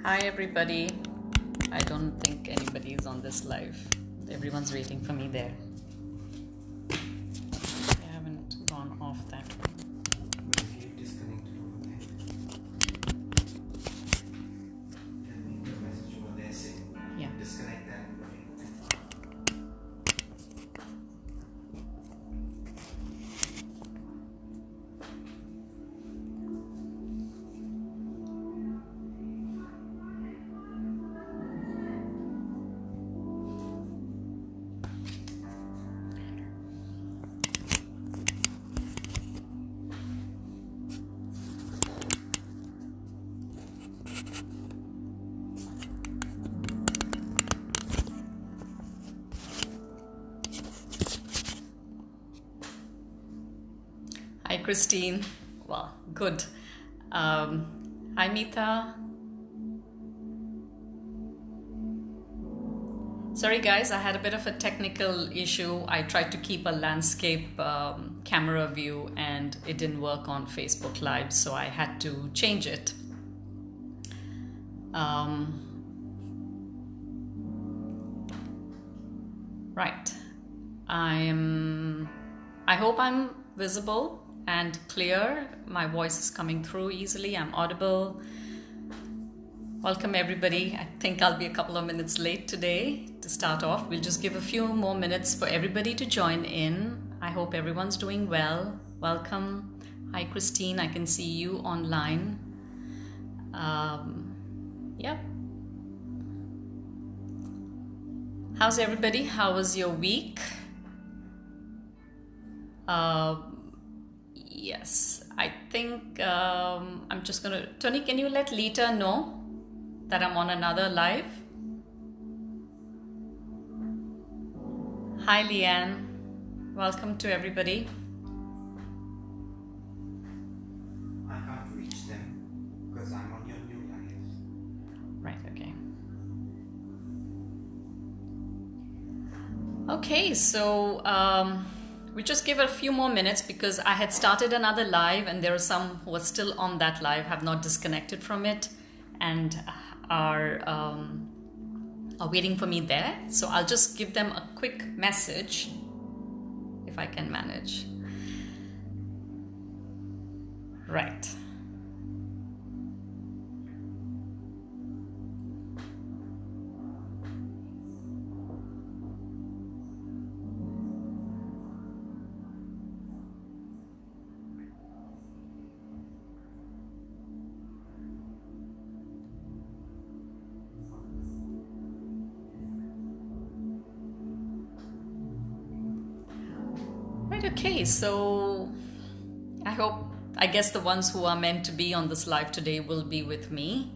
Hi everybody. I don't think anybody is on this live. Everyone's waiting for me there. I haven't gone off that one. But if you disconnected over there, tell me the message over there saying disconnect that. Hi Christine. Well, good. Hi Meeta. Sorry guys, I had a bit of a technical issue. I tried to keep a landscape camera view and it didn't work on Facebook Live, so I had to change it. Right. I hope I'm visible and clear. My voice is coming through easily. I'm audible. Welcome everybody. I think I'll be a couple of minutes late today to start off. We'll just give a few more minutes for everybody to join in. I hope everyone's doing well. Welcome. Hi Christine, I can see you online. Yep. How's everybody? How was your week? Yes, I think I'm just gonna... Tony, can you let Lita know that I'm on another live? Hi Leanne, welcome to everybody. I can't reach them because I'm on your new live. Right, okay. Okay, so we just give it a few more minutes because I had started another live and there are some who are still on that live, have not disconnected from it and are waiting for me there. So I'll just give them a quick message if I can manage. Right. Okay, so I guess the ones who are meant to be on this live today will be with me.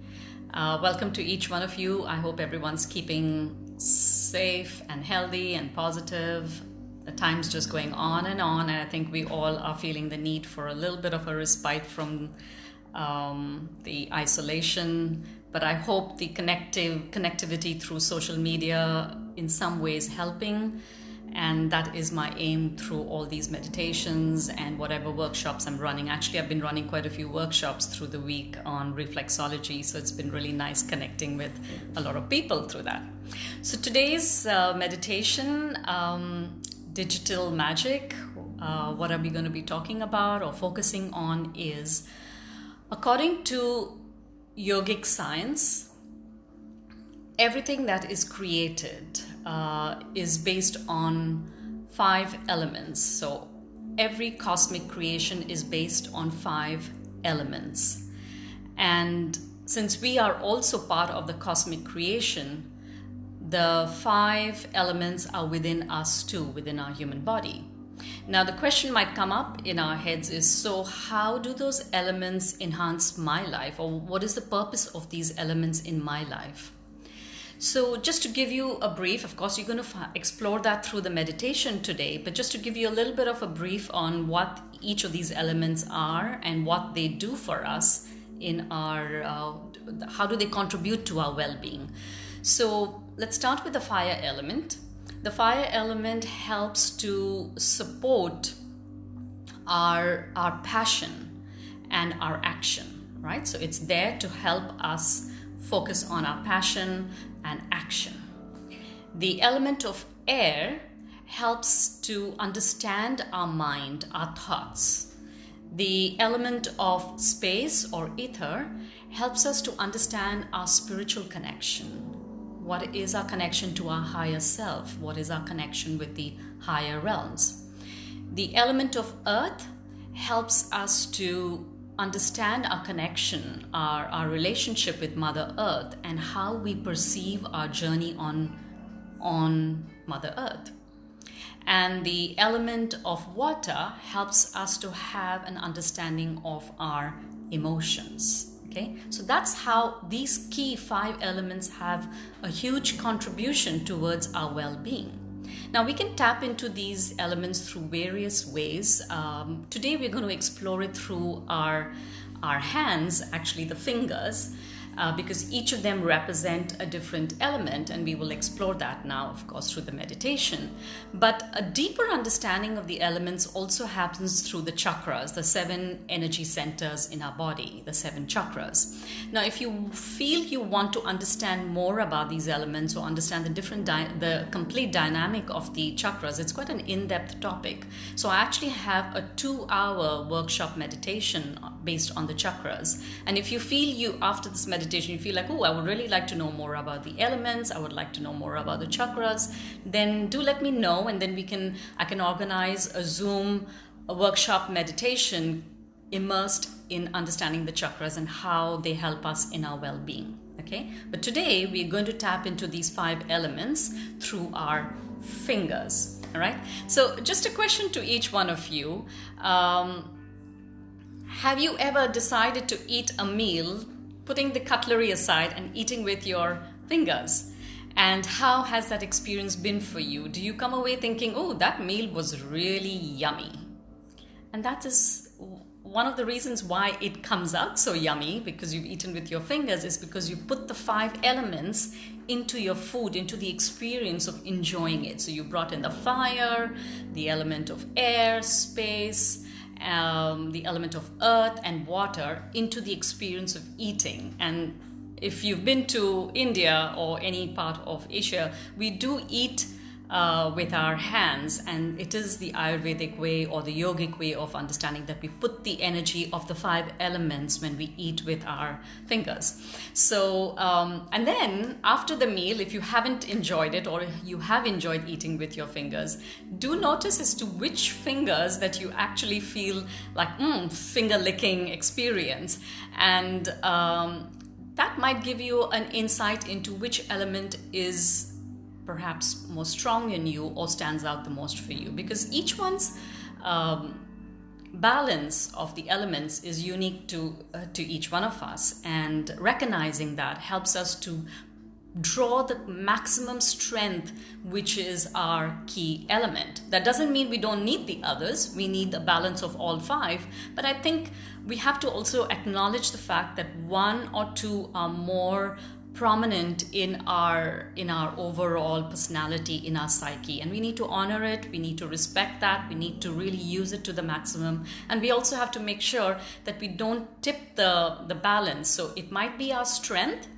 Welcome to each one of you. I hope everyone's keeping safe and healthy and positive. The time's just going on, and I think we all are feeling the need for a little bit of a respite from the isolation. But I hope the connectivity through social media in some ways helping. And that is my aim through all these meditations and whatever workshops I'm running. Actually, I've been running quite a few workshops through the week on reflexology, so it's been really nice connecting with a lot of people through that. So today's meditation, digital magic, what are we going to be talking about or focusing on is, according to yogic science, everything that is created is based on 5 elements. So every cosmic creation is based on 5 elements. And since we are also part of the cosmic creation, the 5 elements are within us too, within our human body. Now the question might come up in our heads is, so how do those elements enhance my life, or what is the purpose of these elements in my life? So just to give you a brief, of course, you're going to explore that through the meditation today, but just to give you a little bit of a brief on what each of these elements are and what they do for us in our, how do they contribute to our well-being. So let's start with the fire element. The fire element helps to support our passion and our action, right? So it's there to help us focus on our passion and action. The element of air helps to understand our mind, our thoughts. The element of space or ether helps us to understand our spiritual connection. What is our connection to our higher self? What is our connection with the higher realms? The element of earth helps us to understand our connection, our relationship with Mother Earth, and how we perceive our journey on Mother Earth. And the element of water helps us to have an understanding of our emotions. Okay, so that's how these key 5 elements have a huge contribution towards our well-being. Now we can tap into these elements through various ways. Today we're going to explore it through our hands, actually the fingers, because each of them represent a different element, and we will explore that now, of course, through the meditation. But a deeper understanding of the elements also happens through the chakras, the 7 energy centers in our body, the 7 chakras. Now, if you feel you want to understand more about these elements or understand the complete dynamic of the chakras, it's quite an in-depth topic. So I actually have a 2-hour workshop meditation based on the chakras. And if you feel after this meditation, you feel like, oh, I would really like to know more about the elements, I would like to know more about the chakras, then do let me know, and then I can organize a Zoom workshop meditation immersed in understanding the chakras and how they help us in our well-being. Okay, but today we're going to tap into these 5 elements through our fingers. All right, so just a question to each one of you. Have you ever decided to eat a meal, putting the cutlery aside and eating with your fingers? And how has that experience been for you? Do you come away thinking, oh, that meal was really yummy? And that is one of the reasons why it comes out so yummy, because you've eaten with your fingers, is because you put the 5 elements into your food, into the experience of enjoying it. So you brought in the fire, the element of air, space, the element of earth and water into the experience of eating. And if you've been to India or any part of Asia, we do eat with our hands, and it is the Ayurvedic way or the yogic way of understanding that we put the energy of the 5 elements when we eat with our fingers. So and then after the meal, if you haven't enjoyed it or you have enjoyed eating with your fingers, do notice as to which fingers that you actually feel like finger licking experience, and that might give you an insight into which element is perhaps more strong in you or stands out the most for you, because each one's balance of the elements is unique to each one of us, and recognizing that helps us to draw the maximum strength, which is our key element. That doesn't mean we don't need the others. We need a balance of all 5, but I think we have to also acknowledge the fact that 1 or 2 are more prominent in our overall personality, in our psyche, and we need to honor it, we need to respect that, we need to really use it to the maximum, and we also have to make sure that we don't tip the balance. So it might be our strength,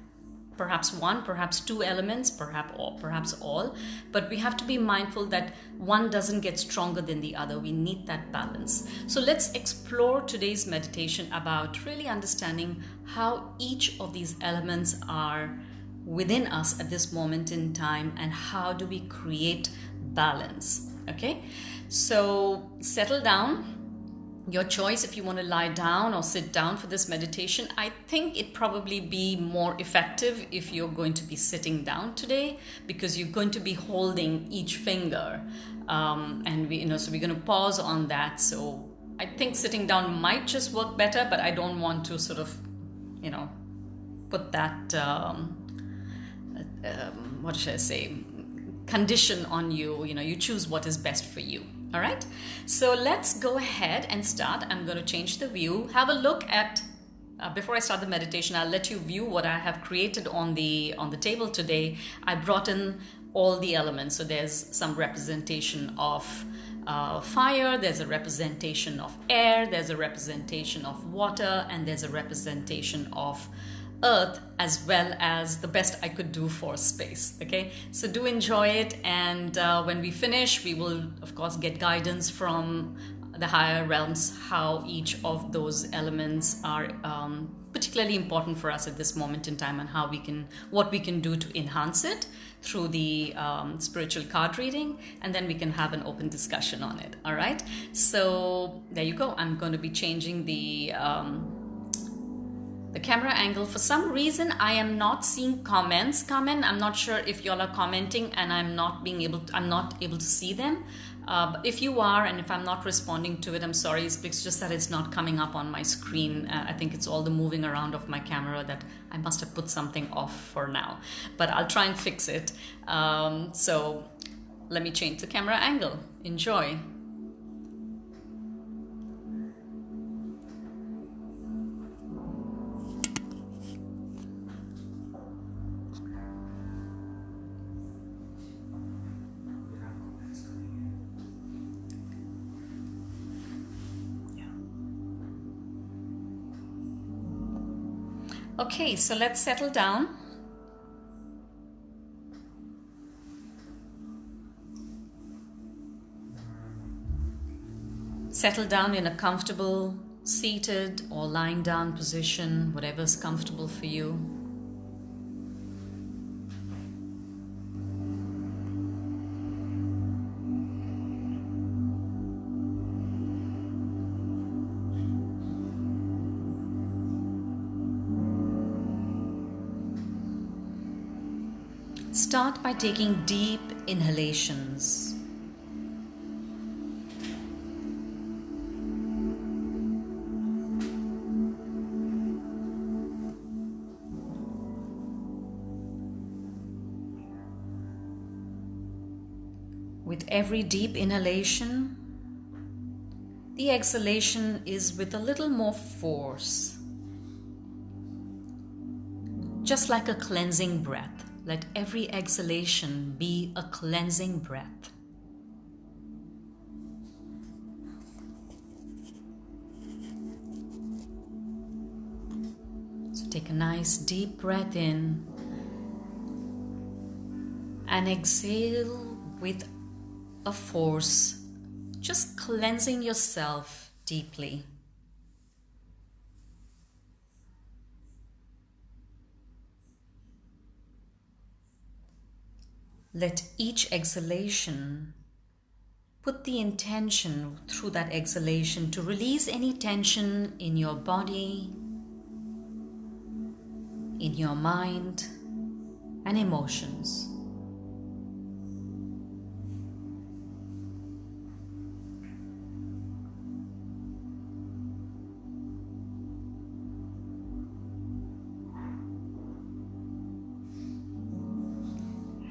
perhaps 1, perhaps 2 elements, perhaps all, but we have to be mindful that one doesn't get stronger than the other. We need that balance. So let's explore today's meditation about really understanding how each of these elements are within us at this moment in time, and how do we create balance. Okay, so settle down. Your choice if you want to lie down or sit down for this meditation. I think it'd probably be more effective if you're going to be sitting down today, because you're going to be holding each finger, and so we're going to pause on that. So I think sitting down might just work better, but I don't want to sort of put that what should I say, condition on you. You choose what is best for you. All right, so let's go ahead and start. I'm going to change the view. Have a look at, before I start the meditation, I'll let you view what I have created on the table today. I brought in all the elements. So there's some representation of fire, there's a representation of air, there's a representation of water, and there's a representation of Earth as well as the best I could do for space. Okay, so do enjoy it, and when we finish, we will of course get guidance from the higher realms how each of those elements are particularly important for us at this moment in time, and how we can, what we can do to enhance it through the spiritual card reading, and then we can have an open discussion on it. All right, so there you go. I'm going to be changing the camera angle. For some reason I am not seeing comments come in. I'm not sure if y'all are commenting and I'm not able to see them. But if you are, and if I'm not responding to it, I'm sorry. It's just that it's not coming up on my screen. I think it's all the moving around of my camera that I must have put something off for now, but I'll try and fix it. So let me change the camera angle. Enjoy. Okay, so let's settle down. Settle down in a comfortable seated or lying down position, whatever's comfortable for you. Start by taking deep inhalations. With every deep inhalation, the exhalation is with a little more force. Just like a cleansing breath. Let every exhalation be a cleansing breath. So take a nice deep breath in and exhale with a force, just cleansing yourself deeply. Let each exhalation put the intention through that exhalation to release any tension in your body, in your mind, and emotions.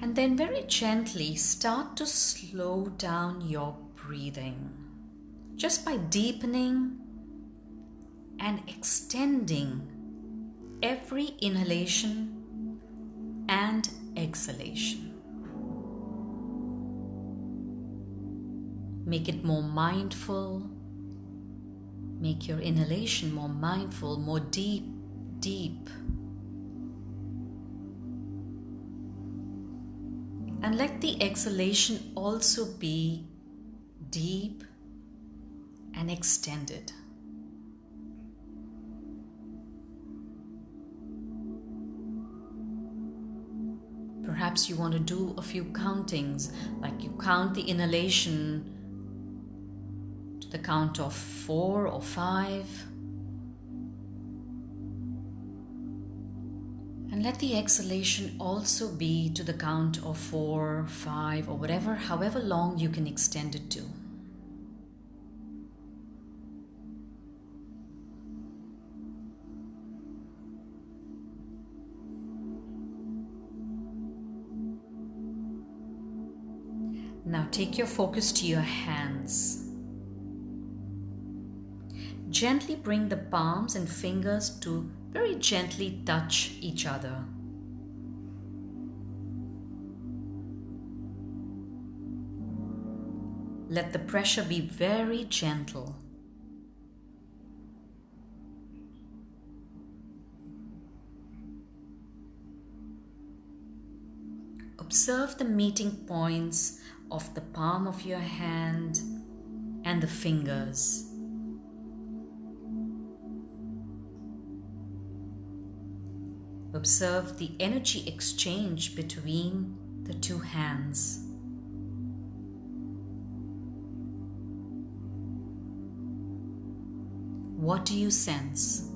And then very gently start to slow down your breathing, just by deepening and extending every inhalation and exhalation. Make it more mindful. Make your inhalation more mindful, more deep, deep. And let the exhalation also be deep and extended. Perhaps you want to do a few countings, like you count the inhalation to the count of 4 or 5. And let the exhalation also be to the count of 4, 5, or whatever, however long you can extend it to. Now take your focus to your hands. Gently bring the palms and fingers to very gently touch each other. Let the pressure be very gentle. Observe the meeting points of the palm of your hand and the fingers. Observe the energy exchange between the two hands. What do you sense?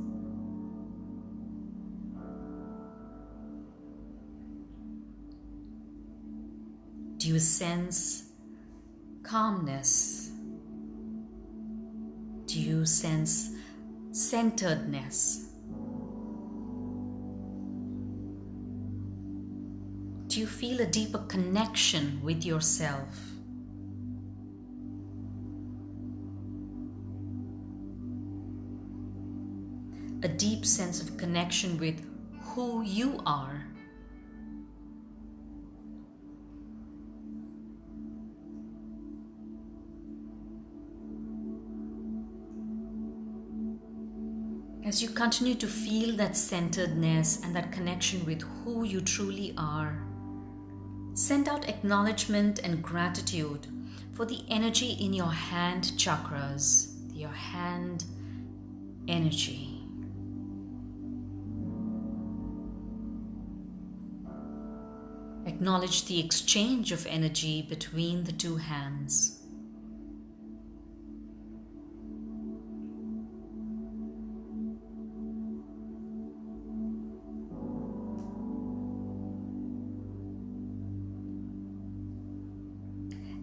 Do you sense calmness? Do you sense centeredness? Do you feel a deeper connection with yourself? A deep sense of connection with who you are? As you continue to feel that centeredness and that connection with who you truly are, send out acknowledgement and gratitude for the energy in your hand chakras, your hand energy. Acknowledge the exchange of energy between the two hands.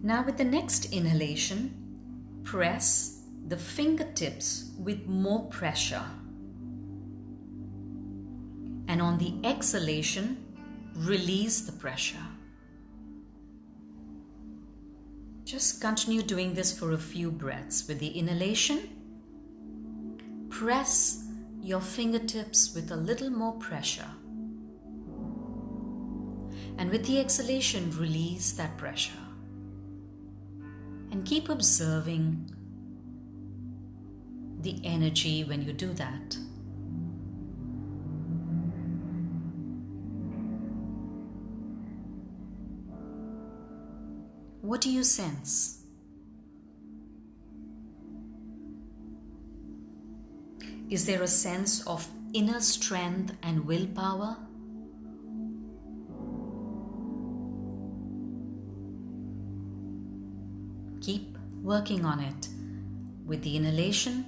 Now with the next inhalation, press the fingertips with more pressure. And on the exhalation, release the pressure. Just continue doing this for a few breaths. With the inhalation, press your fingertips with a little more pressure. And with the exhalation, release that pressure. And keep observing the energy when you do that. What do you sense? Is there a sense of inner strength and willpower? Keep working on it. With the inhalation,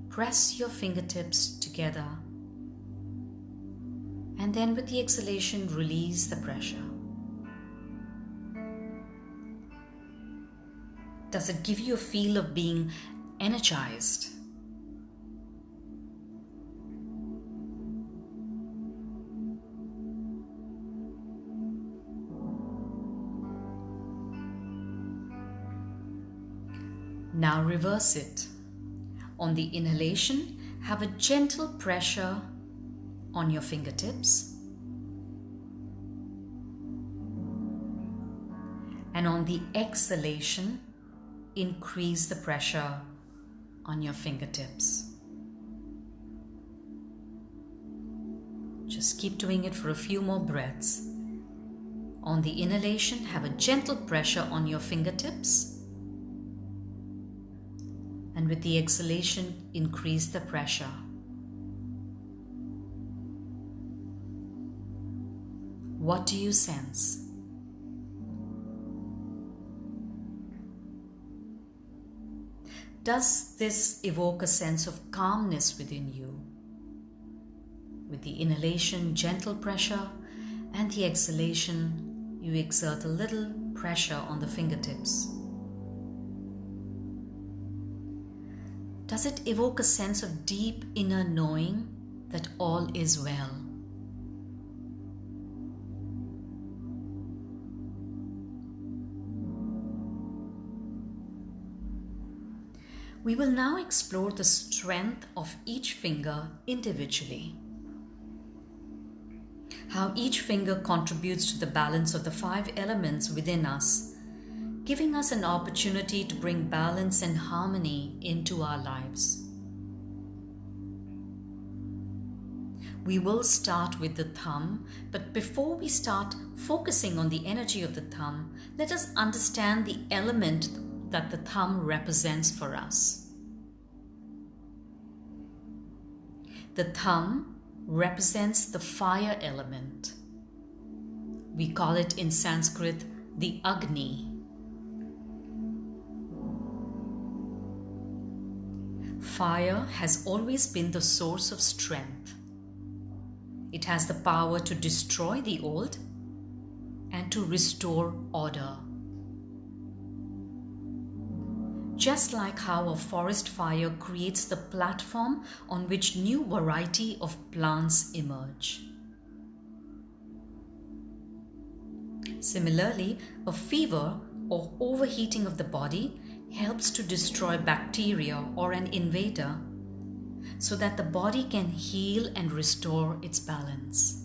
press your fingertips together. And then with the exhalation, release the pressure. Does it give you a feel of being energized? Now reverse it. On the inhalation, have a gentle pressure on your fingertips. And on the exhalation, increase the pressure on your fingertips. Just keep doing it for a few more breaths. On the inhalation, have a gentle pressure on your fingertips. And with the exhalation, increase the pressure. What do you sense? Does this evoke a sense of calmness within you? With the inhalation, gentle pressure, and the exhalation, you exert a little pressure on the fingertips. Does it evoke a sense of deep inner knowing that all is well? We will now explore the strength of each finger individually. How each finger contributes to the balance of the 5 elements within us, giving us an opportunity to bring balance and harmony into our lives. We will start with the thumb, but before we start focusing on the energy of the thumb, let us understand the element that the thumb represents for us. The thumb represents the fire element. We call it in Sanskrit the Agni. Fire has always been the source of strength. It has the power to destroy the old and to restore order. Just like how a forest fire creates the platform on which new variety of plants emerge. Similarly, a fever or overheating of the body helps to destroy bacteria or an invader so that the body can heal and restore its balance.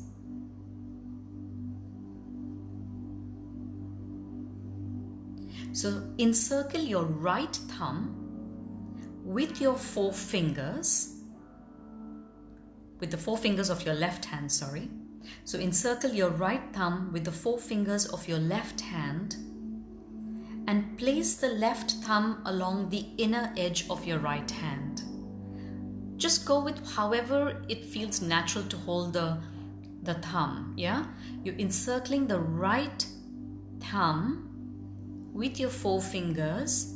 So encircle your right thumb with your four fingers, with the four fingers of your left hand, sorry. So encircle your right thumb with the four fingers of your left hand and place the left thumb along the inner edge of your right hand. Just go with however it feels natural to hold the thumb, yeah? You're encircling the right thumb with your four fingers,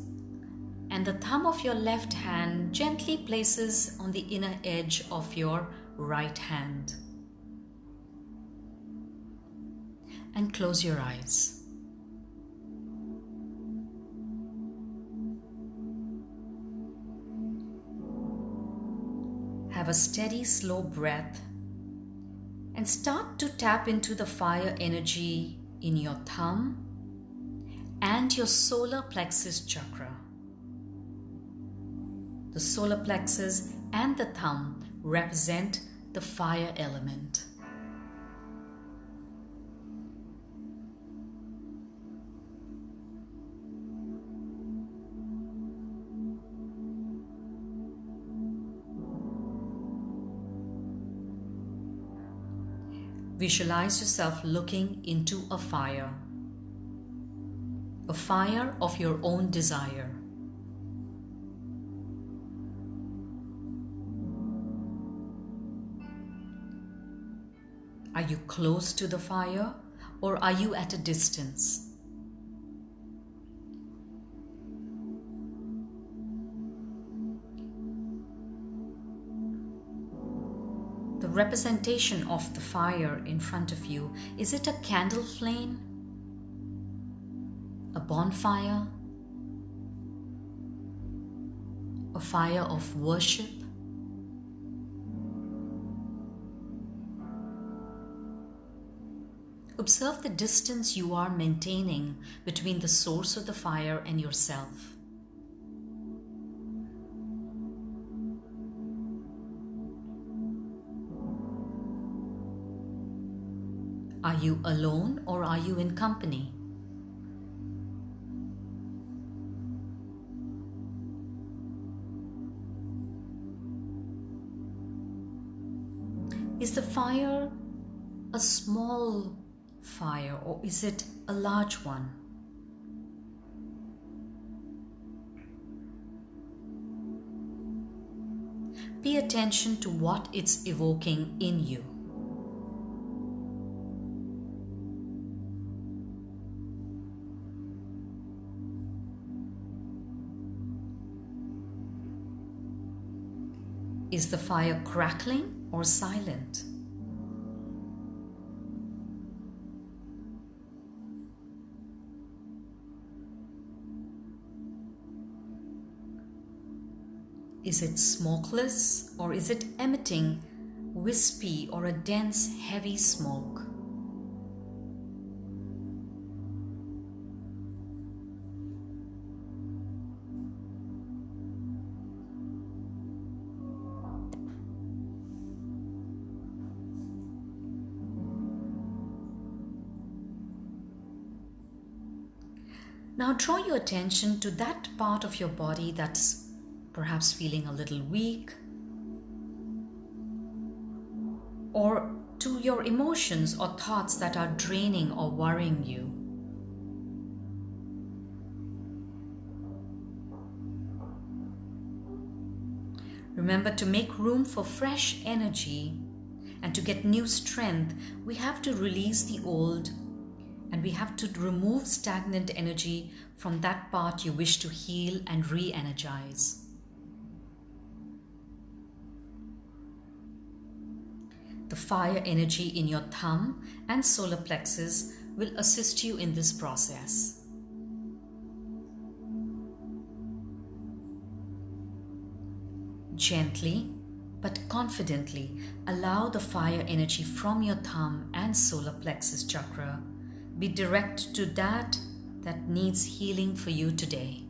and the thumb of your left hand gently places on the inner edge of your right hand. And close your eyes. Have a steady, slow breath and start to tap into the fire energy in your thumb and your solar plexus chakra. The solar plexus and the thumb represent the fire element. Visualize yourself looking into a fire of your own desire. Are you close to the fire or are you at a distance? The representation of the fire in front of you, is it a candle flame? A bonfire? A fire of worship? Observe the distance you are maintaining between the source of the fire and yourself. Are you alone or are you in company? Is the fire a small fire or is it a large one? Pay attention to what it's evoking in you. Is the fire crackling or silent? Is it smokeless or is it emitting wispy or a dense, heavy smoke? Now draw your attention to that part of your body that's perhaps feeling a little weak or to your emotions or thoughts that are draining or worrying you. Remember, to make room for fresh energy and to get new strength, we have to release the old and we have to remove stagnant energy from that part you wish to heal and re-energize. The fire energy in your thumb and solar plexus will assist you in this process. Gently but confidently allow the fire energy from your thumb and solar plexus chakra be direct to that needs healing for you today.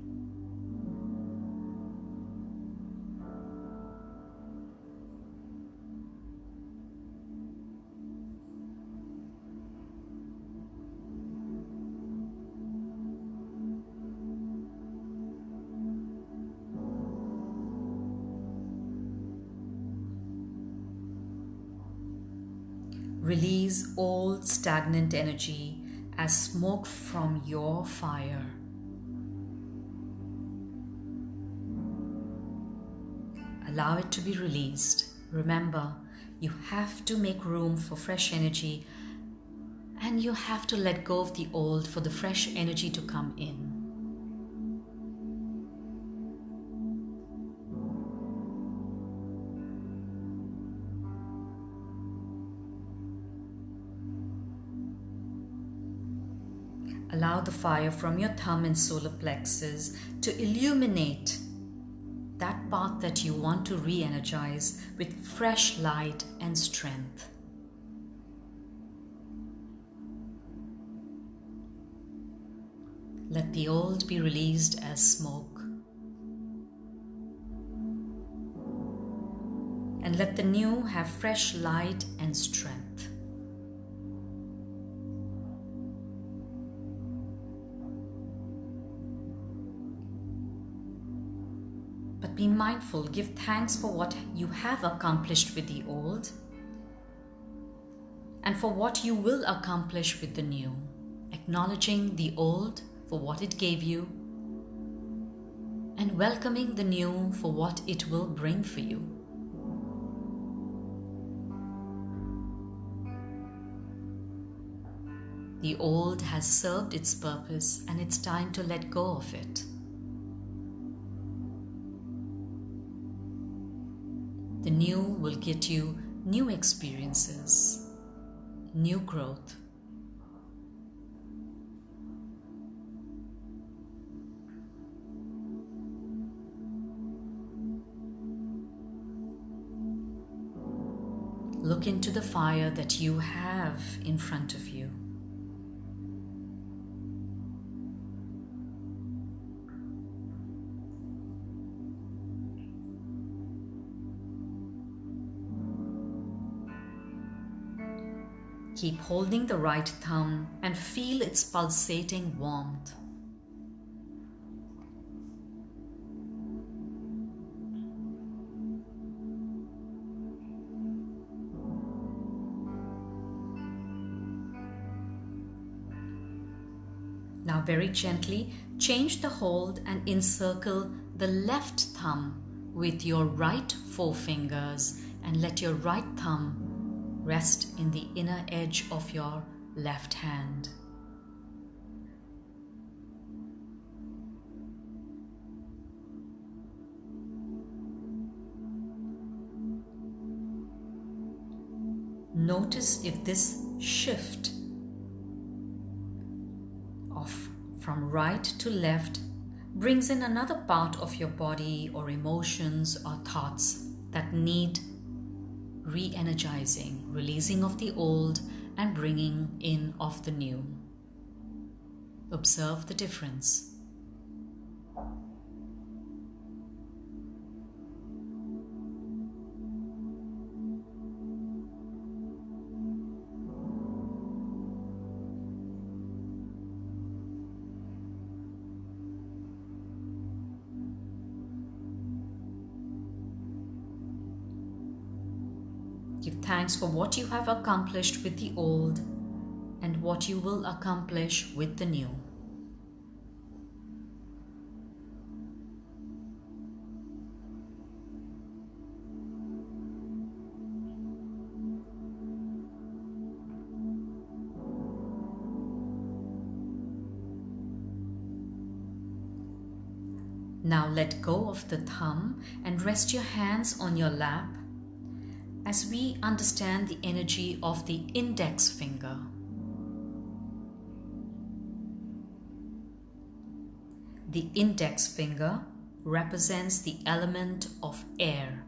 Release old stagnant energy as smoke from your fire. Allow it to be released. Remember, you have to make room for fresh energy and you have to let go of the old for the fresh energy to come in. Allow the fire from your thumb and solar plexus to illuminate that path that you want to re-energize with fresh light and strength. Let the old be released as smoke. And let the new have fresh light and strength. But be mindful, give thanks for what you have accomplished with the old and for what you will accomplish with the new, acknowledging the old for what it gave you and welcoming the new for what it will bring for you. The old has served its purpose and it's time to let go of it. The new will get you new experiences, new growth. Look into the fire that you have in front of you. Keep holding the right thumb and feel its pulsating warmth. Now very gently change the hold and encircle the left thumb with your right forefingers and let your right thumb rest in the inner edge of your left hand. Notice if this shift from right to left brings in another part of your body or emotions or thoughts that need re-energizing, releasing of the old and bringing in of the new. Observe the difference. Give thanks for what you have accomplished with the old and what you will accomplish with the new. Now let go of the thumb and rest your hands on your lap as we understand the energy of the index finger. The index finger represents the element of air.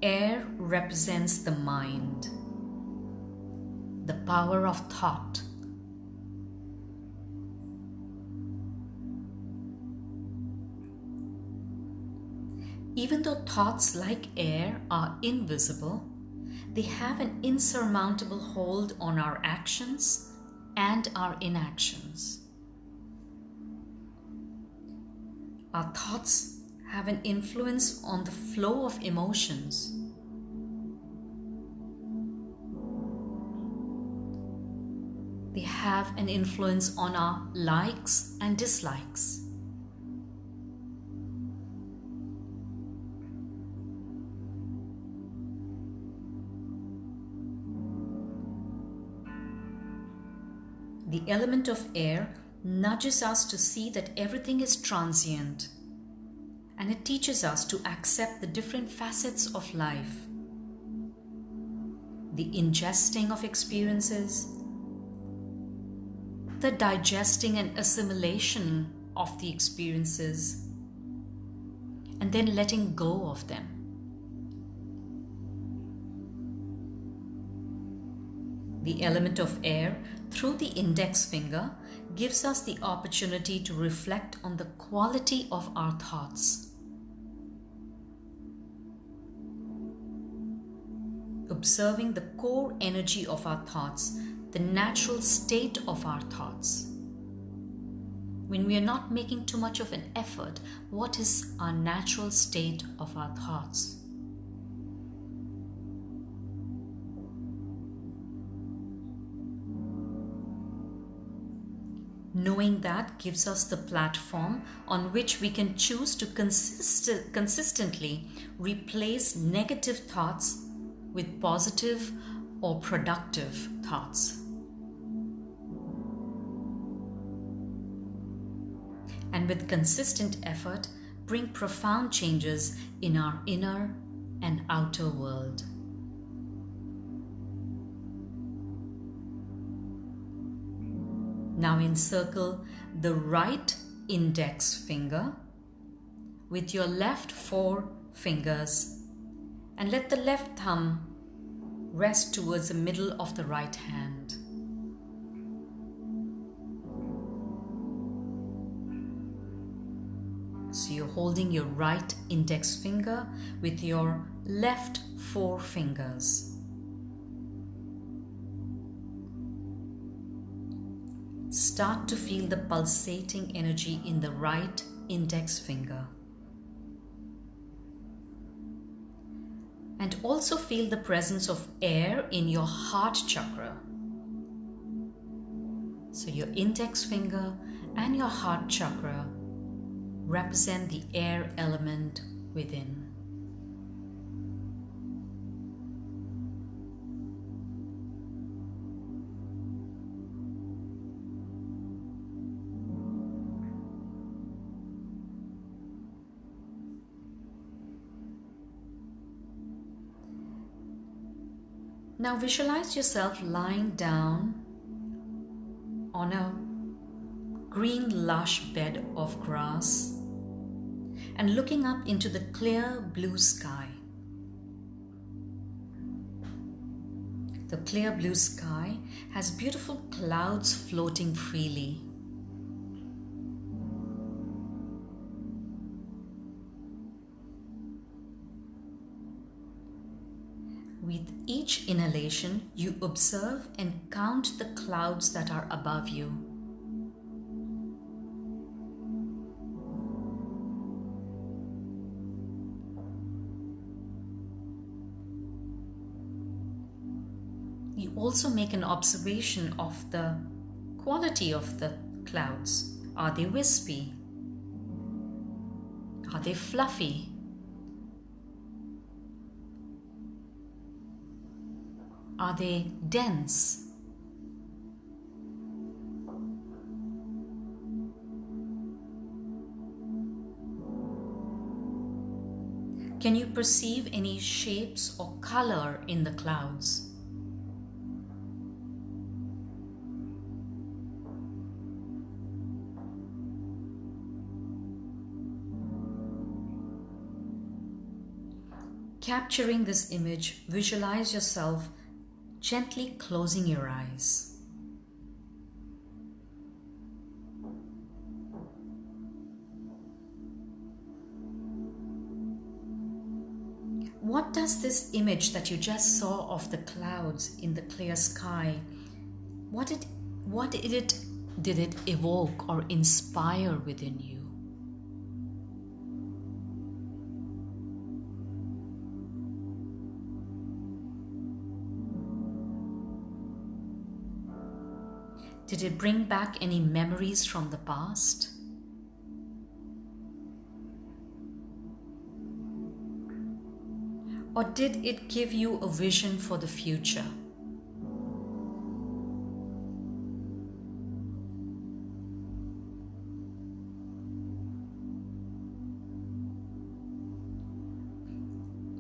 Air represents the mind, the power of thought. Even though thoughts like air are invisible, they have an insurmountable hold on our actions and our inactions. Our thoughts have an influence on the flow of emotions. They have an influence on our likes and dislikes. The element of air nudges us to see that everything is transient, and it teaches us to accept the different facets of life. The ingesting of experiences, the digesting and assimilation of the experiences, and then letting go of them. The element of air, through the index finger, gives us the opportunity to reflect on the quality of our thoughts. Observing the core energy of our thoughts, the natural state of our thoughts. When we are not making too much of an effort, what is our natural state of our thoughts? Knowing that gives us the platform on which we can choose to consistently replace negative thoughts with positive or productive thoughts. And with consistent effort, bring profound changes in our inner and outer world. Now encircle the right index finger with your left 4 fingers and let the left thumb rest towards the middle of the right hand. So you're holding your right index finger with your left 4 fingers. Start to feel the pulsating energy in the right index finger. And also feel the presence of air in your heart chakra. So your index finger and your heart chakra represent the air element within. Now visualize yourself lying down on a green lush bed of grass and looking up into the clear blue sky. The clear blue sky has beautiful clouds floating freely. With each inhalation, you observe and count the clouds that are above you. you also make an observation of the quality of the clouds. Are they wispy? Are they fluffy? Are they dense? Can you perceive any shapes or color in the clouds? Capturing this image, visualize yourself gently closing your eyes. What does this image that you just saw of the clouds in the clear sky, what did it evoke or inspire within you? Did it bring back any memories from the past? Or did it give you a vision for the future?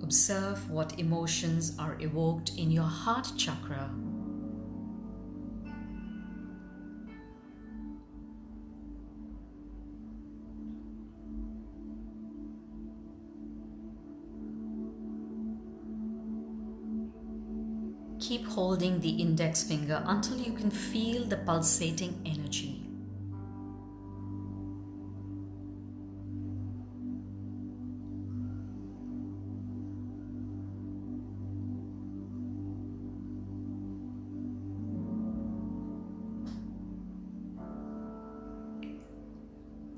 Observe what emotions are evoked in your heart chakra. Keep holding the index finger until you can feel the pulsating energy.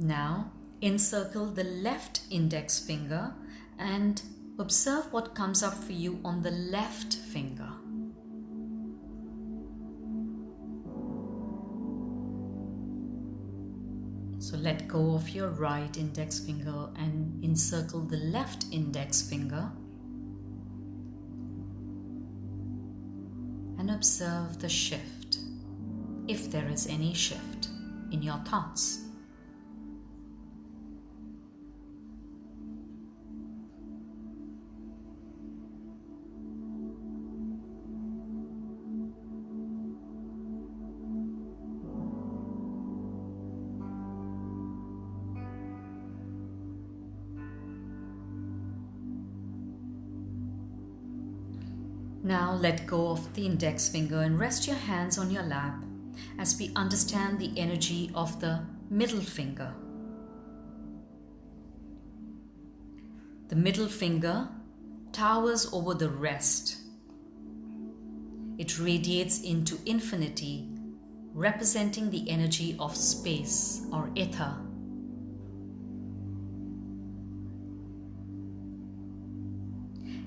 Now, encircle the left index finger and observe what comes up for you on the left finger. So let go of your right index finger and encircle the left index finger and observe the shift, if there is any shift in your thoughts. Now let go of the index finger and rest your hands on your lap as we understand the energy of the middle finger. The middle finger towers over the rest. It radiates into infinity, representing the energy of space or ether.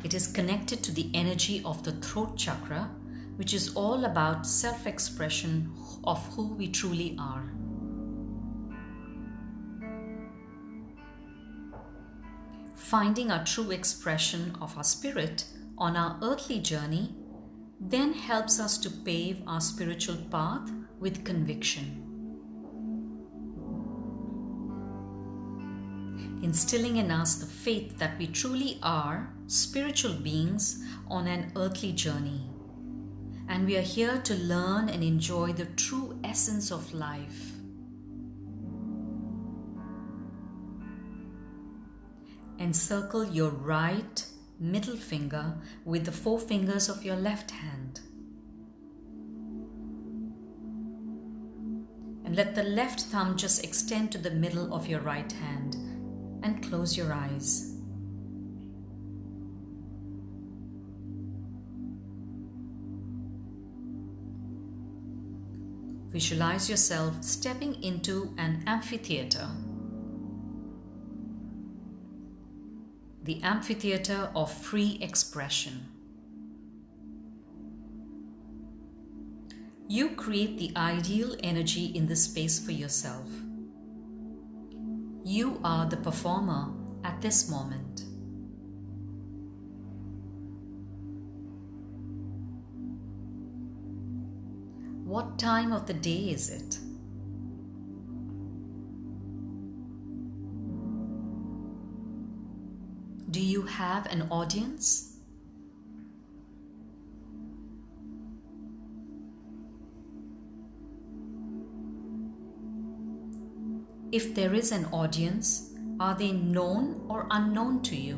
It is connected to the energy of the throat chakra, which is all about self-expression of who we truly are. Finding our true expression of our spirit on our earthly journey then helps us to pave our spiritual path with conviction, instilling in us the faith that we truly are spiritual beings on an earthly journey, and we are here to learn and enjoy the true essence of life. Encircle your right middle finger with the four fingers of your left hand, and let the left thumb just extend to the middle of your right hand, and close your eyes. Visualize yourself stepping into an amphitheater. The amphitheater of free expression. You create the ideal energy in this space for yourself. You are the performer at this moment. What time of the day is it? Do you have an audience? If there is an audience, are they known or unknown to you?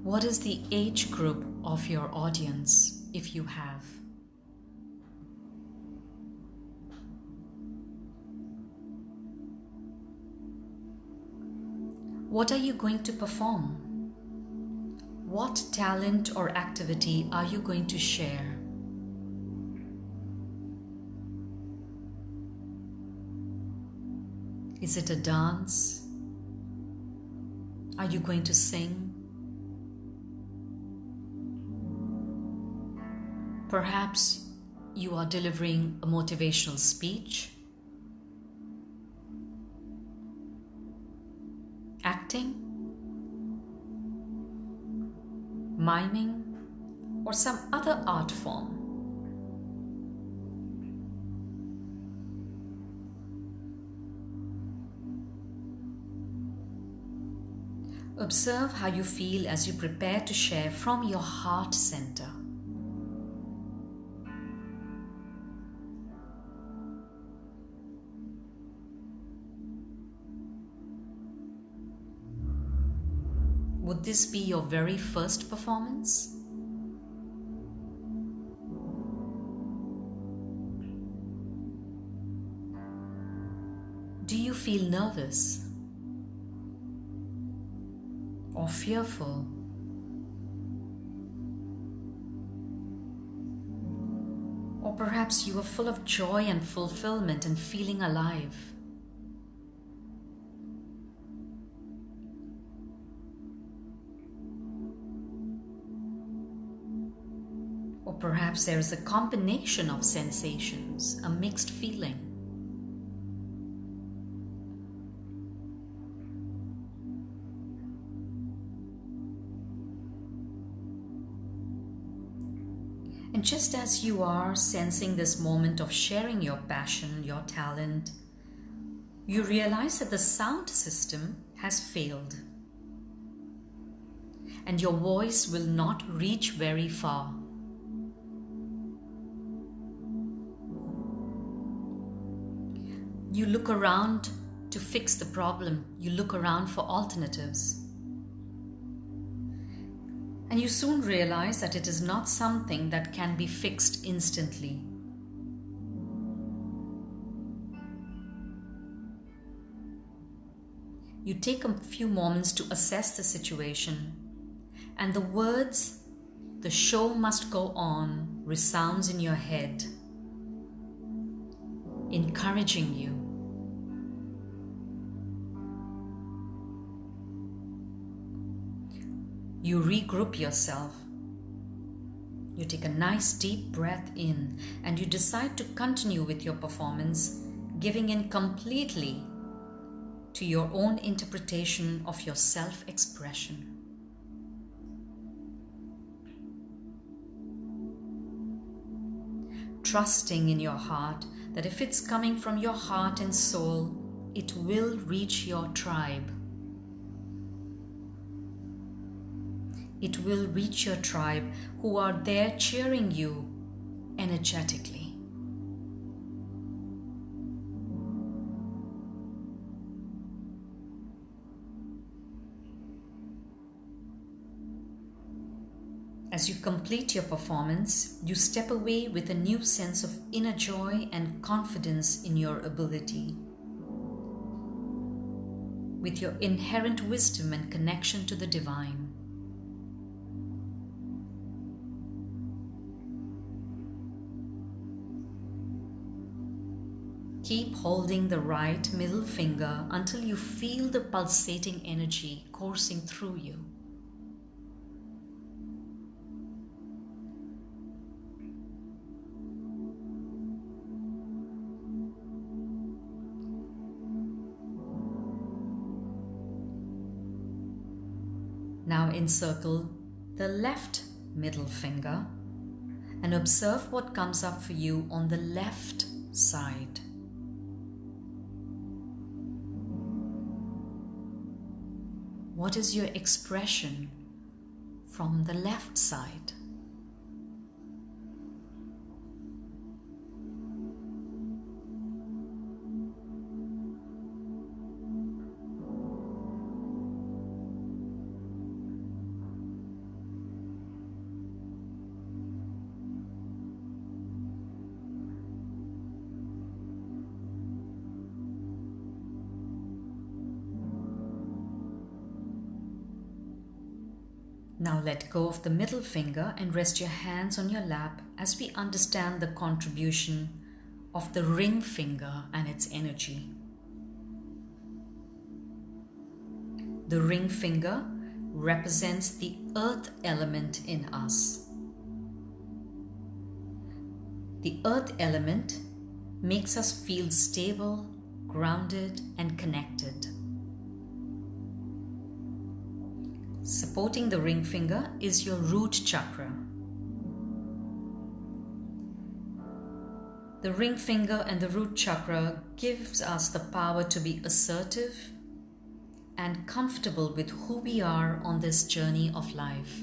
What is the age group of your audience, if you have? What are you going to perform? What talent or activity are you going to share? Is it a dance? Are you going to sing? Perhaps you are delivering a motivational speech, acting, miming, or some other art form. Observe how you feel as you prepare to share from your heart center. Would this be your very first performance? Do you feel nervous or fearful? Or perhaps you are full of joy and fulfillment and feeling alive? Or perhaps there is a combination of sensations, a mixed feeling. And just as you are sensing this moment of sharing your passion, your talent, you realize that the sound system has failed. And your voice will not reach very far. You look around to fix the problem. You look around for alternatives. And you soon realize that it is not something that can be fixed instantly. You take a few moments to assess the situation, and the words, "the show must go on," resounds in your head, encouraging you. You regroup yourself. You take a nice deep breath in and you decide to continue with your performance, giving in completely to your own interpretation of your self-expression. Trusting in your heart that if it's coming from your heart and soul, it will reach your tribe. It will reach your tribe who are there cheering you energetically. As you complete your performance, you step away with a new sense of inner joy and confidence in your ability, with your inherent wisdom and connection to the divine. Keep holding the right middle finger until you feel the pulsating energy coursing through you. Now encircle the left middle finger and observe what comes up for you on the left side. What is your expression from the left side? Now let go of the middle finger and rest your hands on your lap as we understand the contribution of the ring finger and its energy. The ring finger represents the earth element in us. The earth element makes us feel stable, grounded, and connected. Supporting the ring finger is your root chakra. The ring finger and the root chakra gives us the power to be assertive and comfortable with who we are on this journey of life.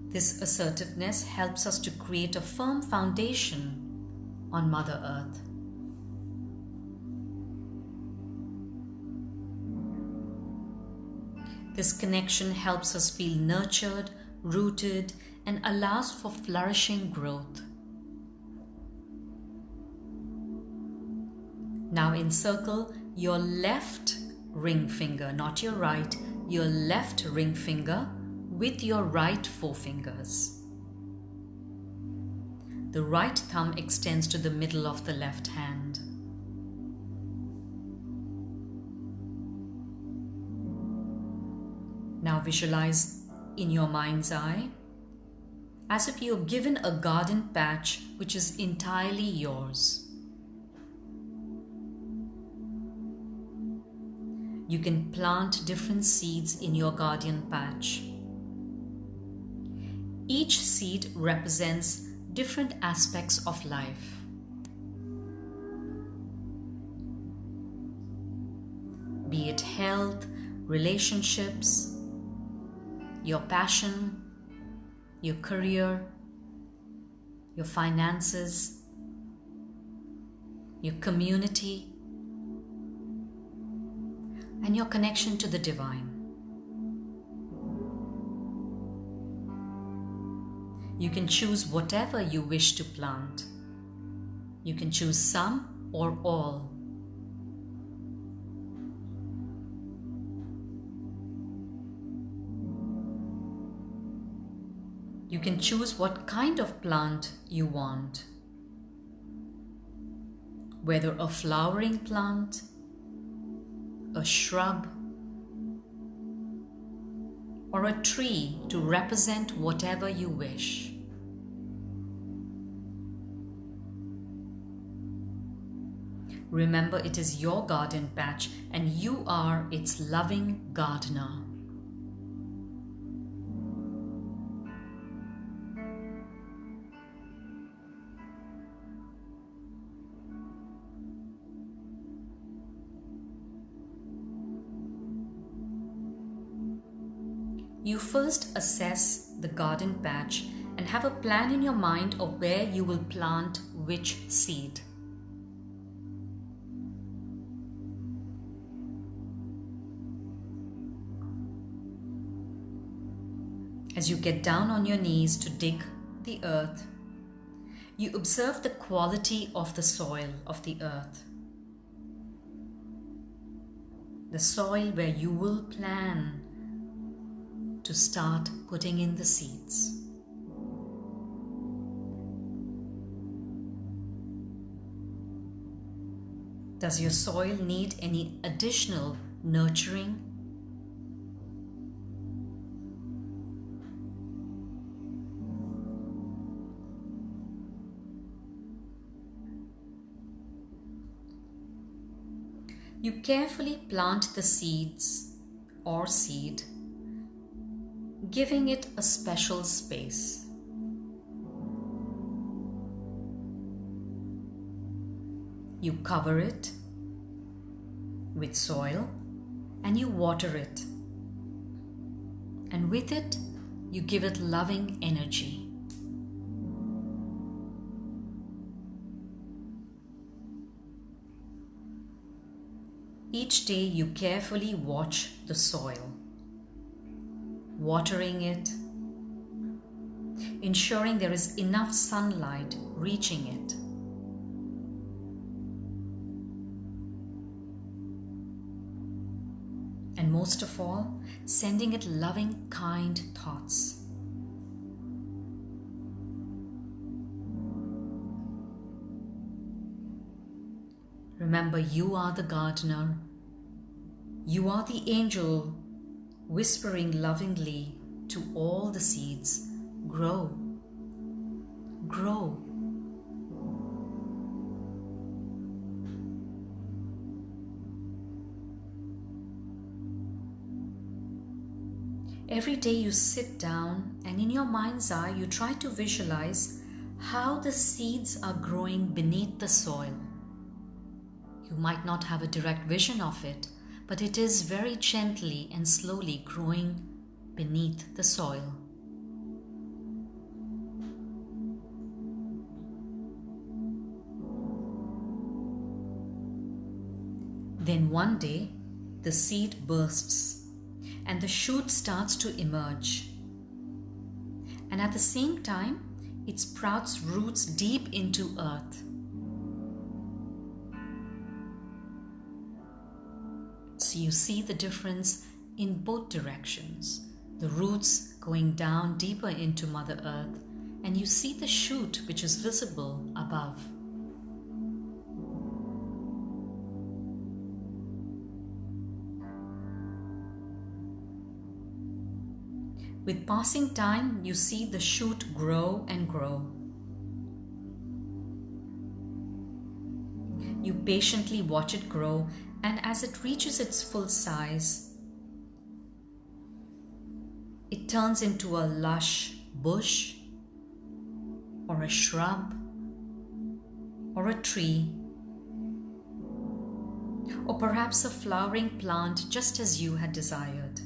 This assertiveness helps us to create a firm foundation on Mother Earth. This connection helps us feel nurtured, rooted, and allows for flourishing growth. Now encircle your left ring finger, not your right, your left ring finger with your right forefingers. The right thumb extends to the middle of the left hand. Now visualize in your mind's eye as if you're given a garden patch which is entirely yours. You can plant different seeds in your garden patch. Each seed represents different aspects of life. Be it health, relationships, your passion, your career, your finances, your community, and your connection to the divine. You can choose whatever you wish to plant. You can choose some or all. You can choose what kind of plant you want. Whether a flowering plant, a shrub, or a tree to represent whatever you wish. Remember, it is your garden patch and you are its loving gardener. You first assess the garden patch and have a plan in your mind of where you will plant which seed. As you get down on your knees to dig the earth, you observe the quality of the soil of the earth. The soil where you will plan to to start putting in the seeds. Does your soil need any additional nurturing? You carefully plant the seeds or seed, giving it a special space. You cover it with soil and you water it. And with it, you give it loving energy. Each day you carefully watch the soil, watering it, ensuring there is enough sunlight reaching it. And most of all, sending it loving, kind thoughts. Remember, you are the gardener. You are the angel whispering lovingly to all the seeds, grow, grow. Every day you sit down and in your mind's eye you try to visualize how the seeds are growing beneath the soil. You might not have a direct vision of it, but it is very gently and slowly growing beneath the soil. Then one day, the seed bursts and the shoot starts to emerge. And at the same time, it sprouts roots deep into earth. So you see the difference in both directions. The roots going down deeper into Mother Earth, and you see the shoot which is visible above. With passing time, you see the shoot grow and grow. You patiently watch it grow, and as it reaches its full size, it turns into a lush bush, or a shrub, or a tree, or perhaps a flowering plant just as you had desired.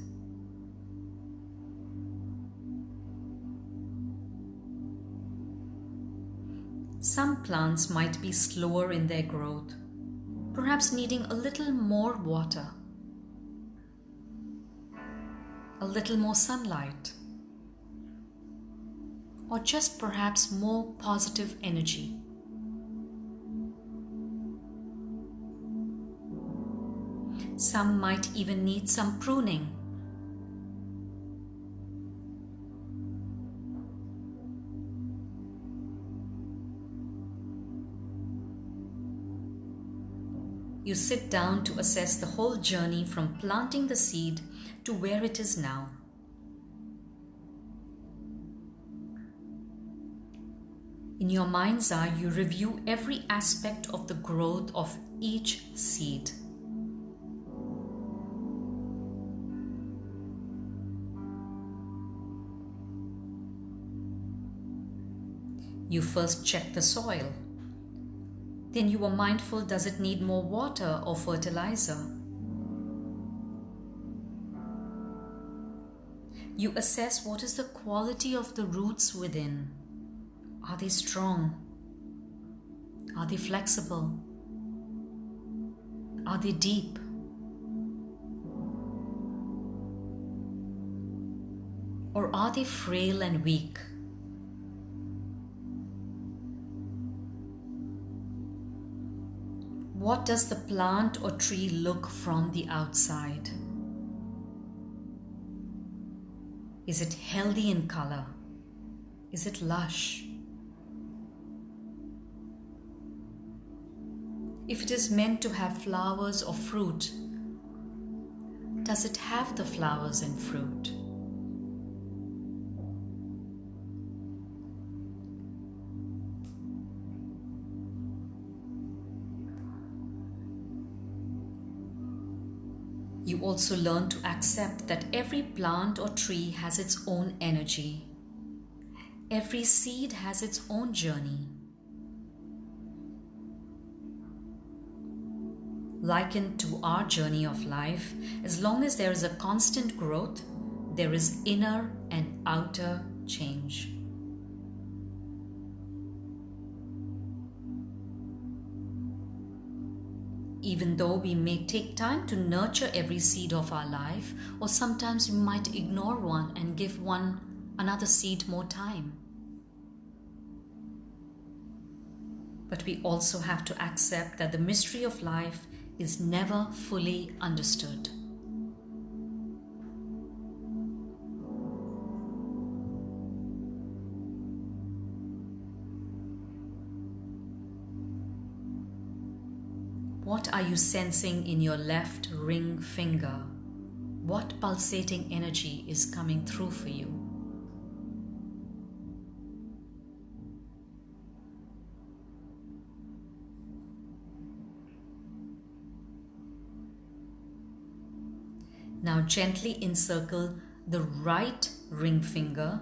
Some plants might be slower in their growth, perhaps needing a little more water, a little more sunlight, or just perhaps more positive energy. Some might even need some pruning. You sit down to assess the whole journey from planting the seed to where it is now. In your mind's eye, you review every aspect of the growth of each seed. You first check the soil. Then you are mindful, does it need more water or fertilizer? You assess what is the quality of the roots within. Are they strong? Are they flexible? Are they deep? Or are they frail and weak? What does the plant or tree look from the outside? Is it healthy in color? Is it lush? If it is meant to have flowers or fruit, does it have the flowers and fruit? You also learn to accept that every plant or tree has its own energy. Every seed has its own journey. Likened to our journey of life, as long as there is a constant growth, there is inner and outer change. Even though we may take time to nurture every seed of our life, or sometimes we might ignore one and give another seed more time. But we also have to accept that the mystery of life is never fully understood. What are you sensing in your left ring finger? What pulsating energy is coming through for you? Now gently encircle the right ring finger,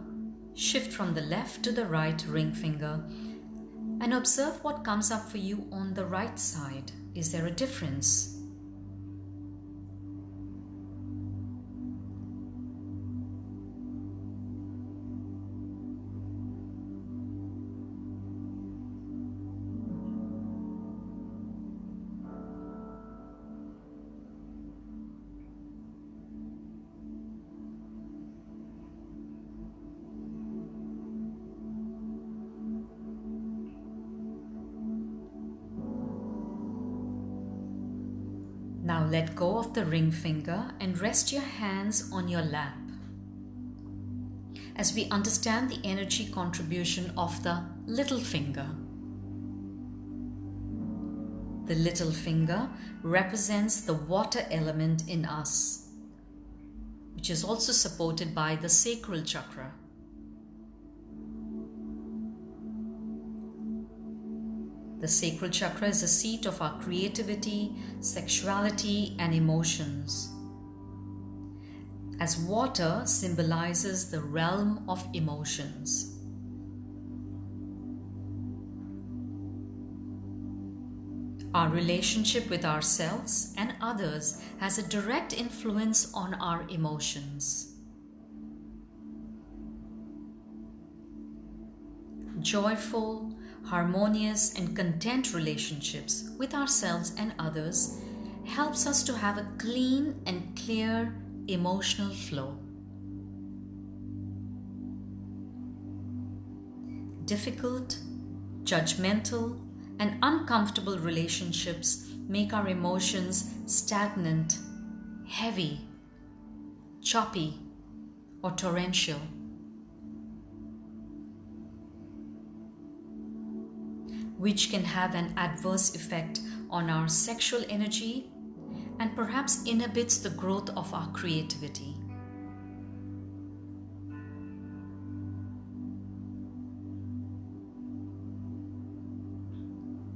shift from the left to the right ring finger, and observe what comes up for you on the right side. Is there a difference? Now let go of the ring finger and rest your hands on your lap. As we understand the energy contribution of the little finger. The little finger represents the water element in us, which is also supported by the sacral chakra. The sacral chakra is the seat of our creativity, sexuality, and emotions. As water symbolizes the realm of emotions. Our relationship with ourselves and others has a direct influence on our emotions. Joyful, harmonious and content relationships with ourselves and others helps us to have a clean and clear emotional flow. Difficult, judgmental, and uncomfortable relationships make our emotions stagnant, heavy, choppy, or torrential. Which can have an adverse effect on our sexual energy and perhaps inhibits the growth of our creativity.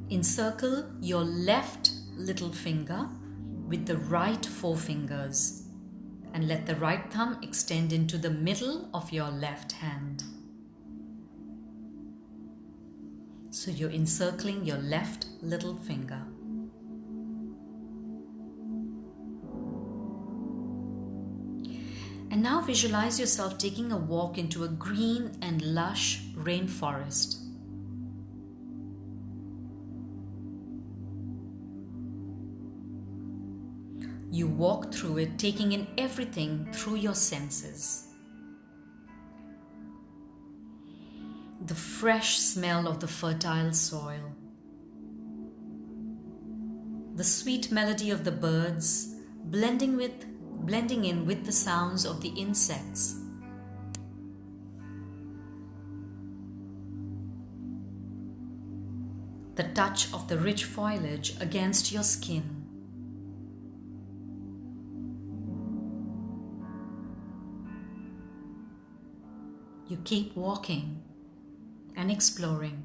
Encircle your left little finger with the right forefingers and let the right thumb extend into the middle of your left hand. So you're encircling your left little finger. And now visualize yourself taking a walk into a green and lush rainforest. You walk through it, taking in everything through your senses. The fresh smell of the fertile soil, the sweet melody of the birds blending in with the sounds of the insects, the touch of the rich foliage against your skin. You keep walking and exploring.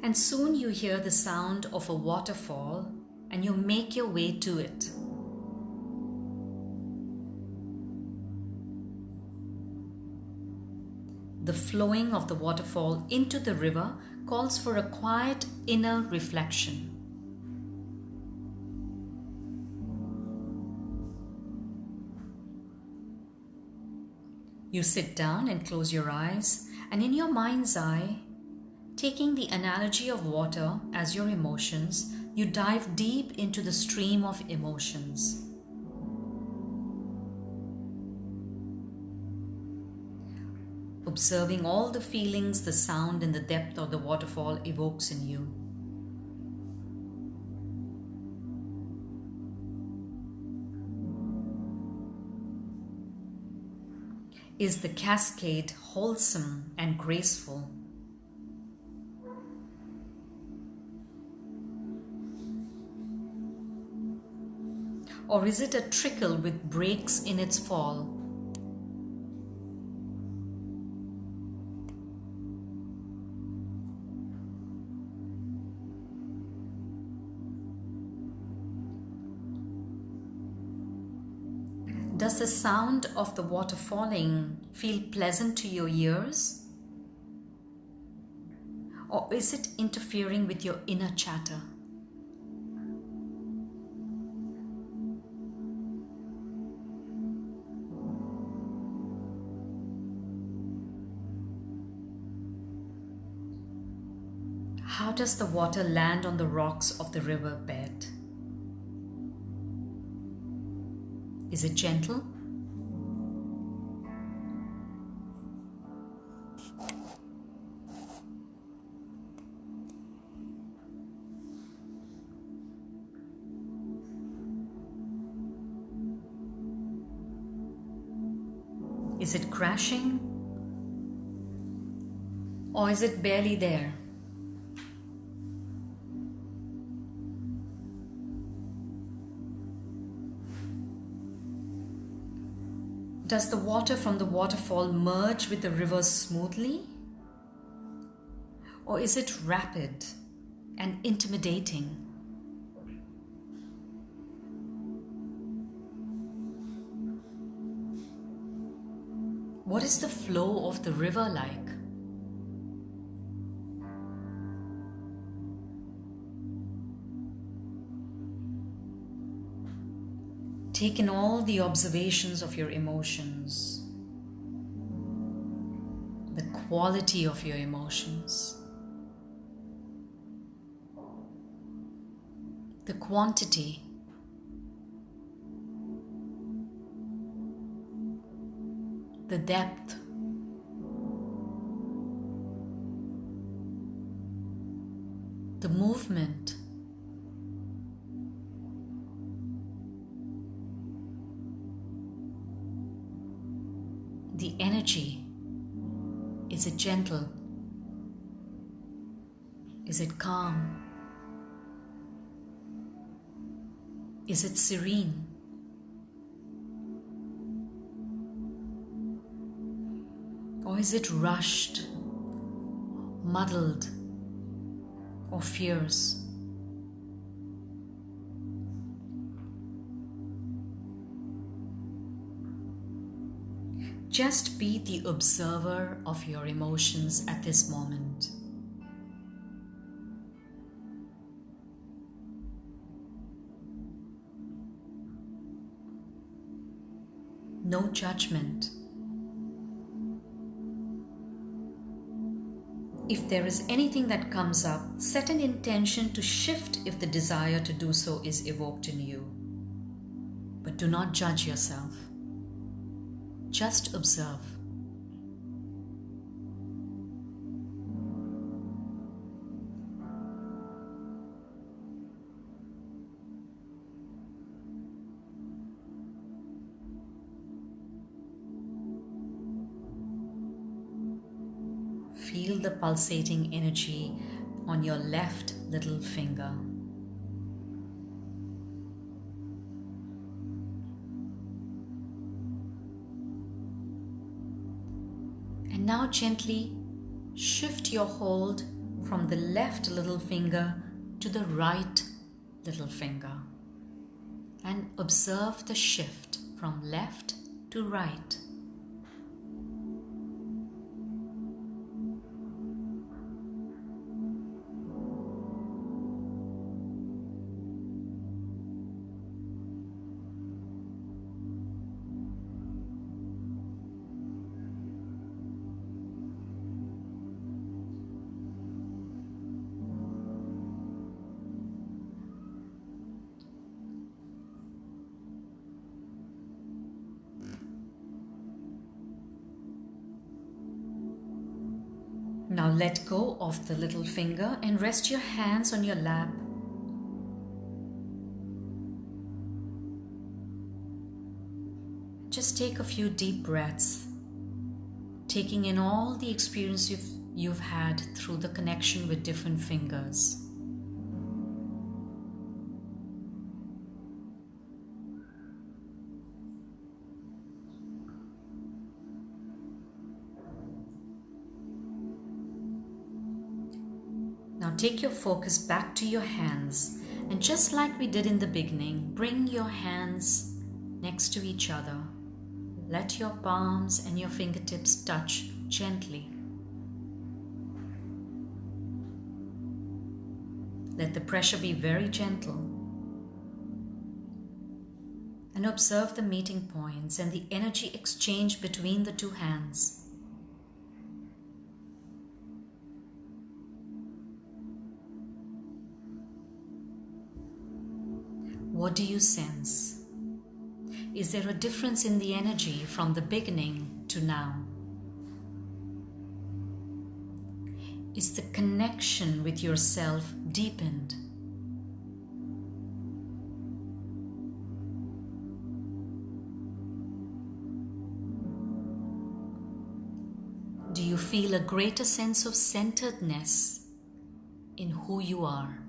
And soon you hear the sound of a waterfall and you make your way to it. The flowing of the waterfall into the river calls for a quiet inner reflection. You sit down and close your eyes, and in your mind's eye, taking the analogy of water as your emotions, you dive deep into the stream of emotions. Observing all the feelings the sound and the depth of the waterfall evokes in you. Is the cascade wholesome and graceful? Or is it a trickle with breaks in its fall? Does the sound of the water falling feel pleasant to your ears? Or is it interfering with your inner chatter? How does the water land on the rocks of the river bed? Is it gentle? Is it crashing? Or is it barely there? Does the water from the waterfall merge with the river smoothly? Or is it rapid and intimidating? What is the flow of the river like? Take in all the observations of your emotions, the quality of your emotions, the quantity, the depth, the movement, the energy. Is it gentle? Is it calm? Is it serene? Or is it rushed, muddled, or fierce? Just be the observer of your emotions at this moment. No judgment. If there is anything that comes up, set an intention to shift if the desire to do so is evoked in you. But do not judge yourself. Just observe. Feel the pulsating energy on your left little finger. And now gently shift your hold from the left little finger to the right little finger and observe the shift from left to right. Now let go of the little finger and rest your hands on your lap. Just take a few deep breaths, taking in all the experience you've had through the connection with different fingers. Now take your focus back to your hands, and just like we did in the beginning, bring your hands next to each other. Let your palms and your fingertips touch gently. Let the pressure be very gentle. And observe the meeting points and the energy exchange between the two hands. What do you sense? Is there a difference in the energy from the beginning to now? Is the connection with yourself deepened? Do you feel a greater sense of centeredness in who you are?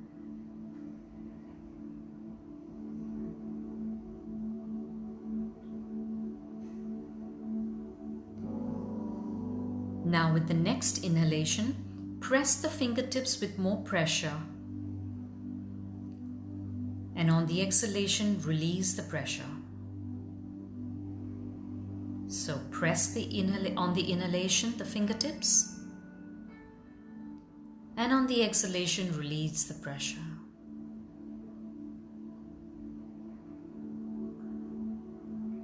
Now with the next inhalation, press the fingertips with more pressure. And on the exhalation, release the pressure. So press on the inhalation, the fingertips. And on the exhalation, release the pressure.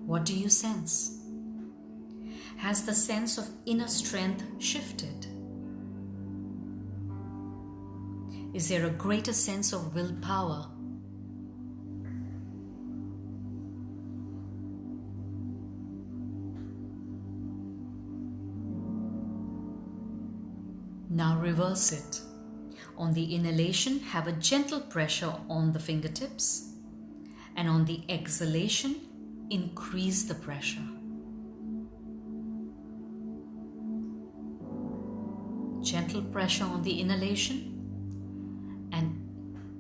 What do you sense? Has the sense of inner strength shifted? Is there a greater sense of willpower? Now reverse it. On the inhalation, have a gentle pressure on the fingertips, and on the exhalation, increase the pressure. Gentle pressure on the inhalation and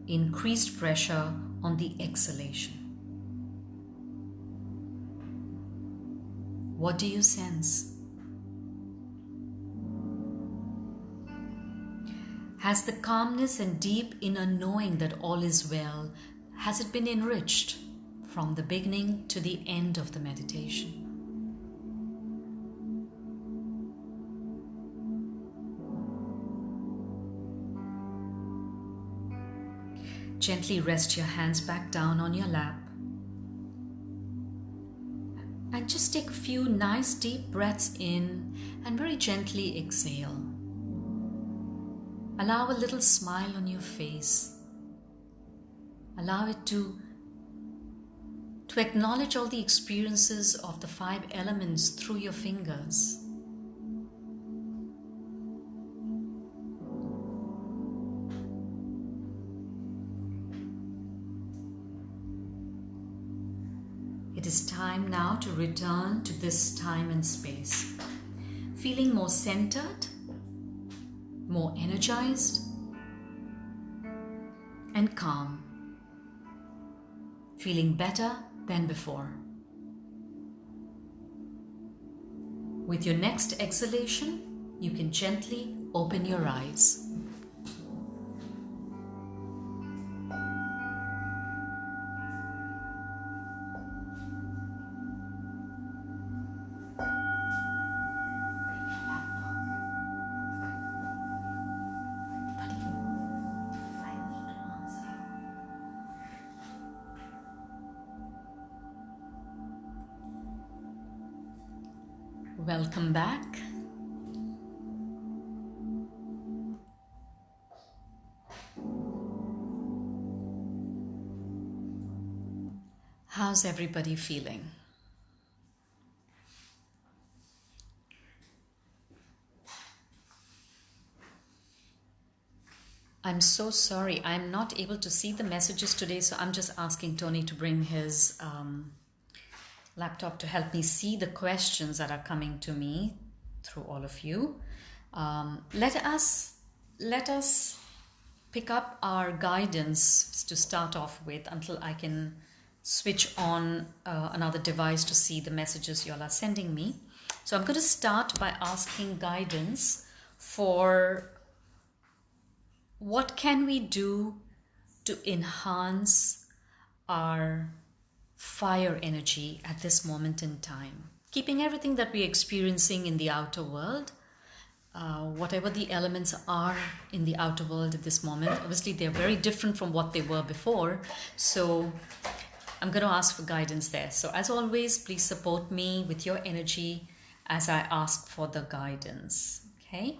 increased pressure on the exhalation. What do you sense? Has the calmness and deep inner knowing that all is well, has it been enriched from the beginning to the end of the meditation? Gently rest your hands back down on your lap. And just take a few nice deep breaths in and very gently exhale. Allow a little smile on your face. Allow it to acknowledge all the experiences of the 5 elements through your fingers. It is time now to return to this time and space, feeling more centered more energized and calm, feeling better than before. With your next exhalation, you can gently open your eyes. Welcome back. How's everybody feeling? I'm so sorry. I'm not able to see the messages today, so I'm just asking Tony to bring his laptop to help me see the questions that are coming to me through all of you. Let us pick up our guidance to start off with until I can switch on another device to see the messages you all are sending me. So I'm going to start by asking guidance for what can we do to enhance our fire energy at this moment in time, keeping everything that we're experiencing in the outer world, whatever the elements are in the outer world at this moment. Obviously, they're very different from what they were before. So I'm going to ask for guidance there. So as always, please support me with your energy as I ask for the guidance. Okay?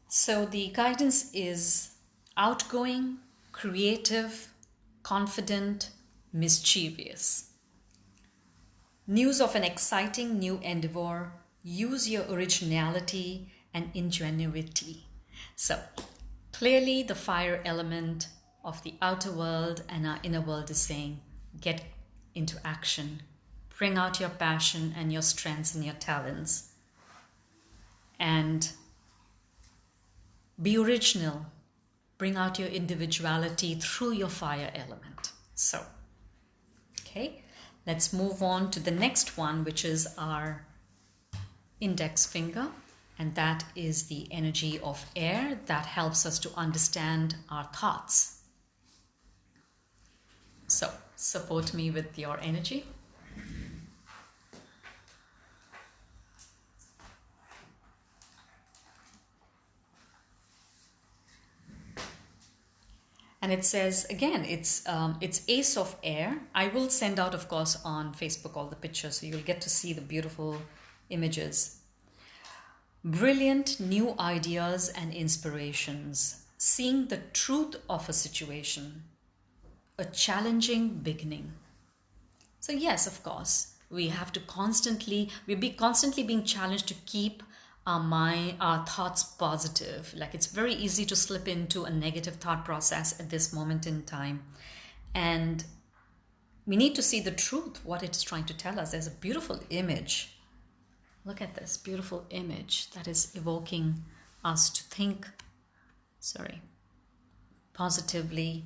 So the guidance is outgoing, creative, confident, mischievous. News of an exciting new endeavor. Use your originality and ingenuity. So clearly the fire element of the outer world and our inner world is saying, get into action. Bring out your passion and your strengths and your talents. And be original. Bring out your individuality through your fire element. So, okay, let's move on to the next one, which is our index finger. And that is the energy of air that helps us to understand our thoughts. So, support me with your energy. And it says, again, it's Ace of Air. I will send out, of course, on Facebook all the pictures, so you'll get to see the beautiful images. Brilliant new ideas and inspirations. Seeing the truth of a situation. A challenging beginning. So yes, of course, we have to constantly being challenged to keep our thoughts positive. Like, it's very easy to slip into a negative thought process at this moment in time. And we need to see the truth, what it's trying to tell us. There's a beautiful image. Look at this beautiful image that is evoking us to think, positively,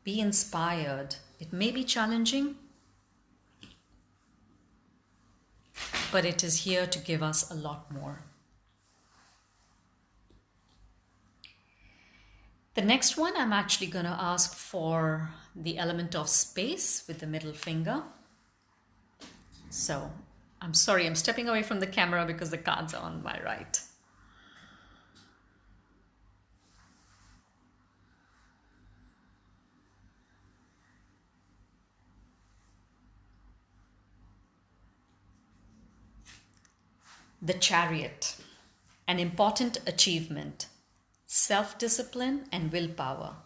be inspired. It may be challenging, but it is here to give us a lot more. The next one, I'm actually going to ask for the element of space with the middle finger. So, I'm sorry, I'm stepping away from the camera because the cards are on my right. The Chariot, an important achievement. Self-discipline and willpower.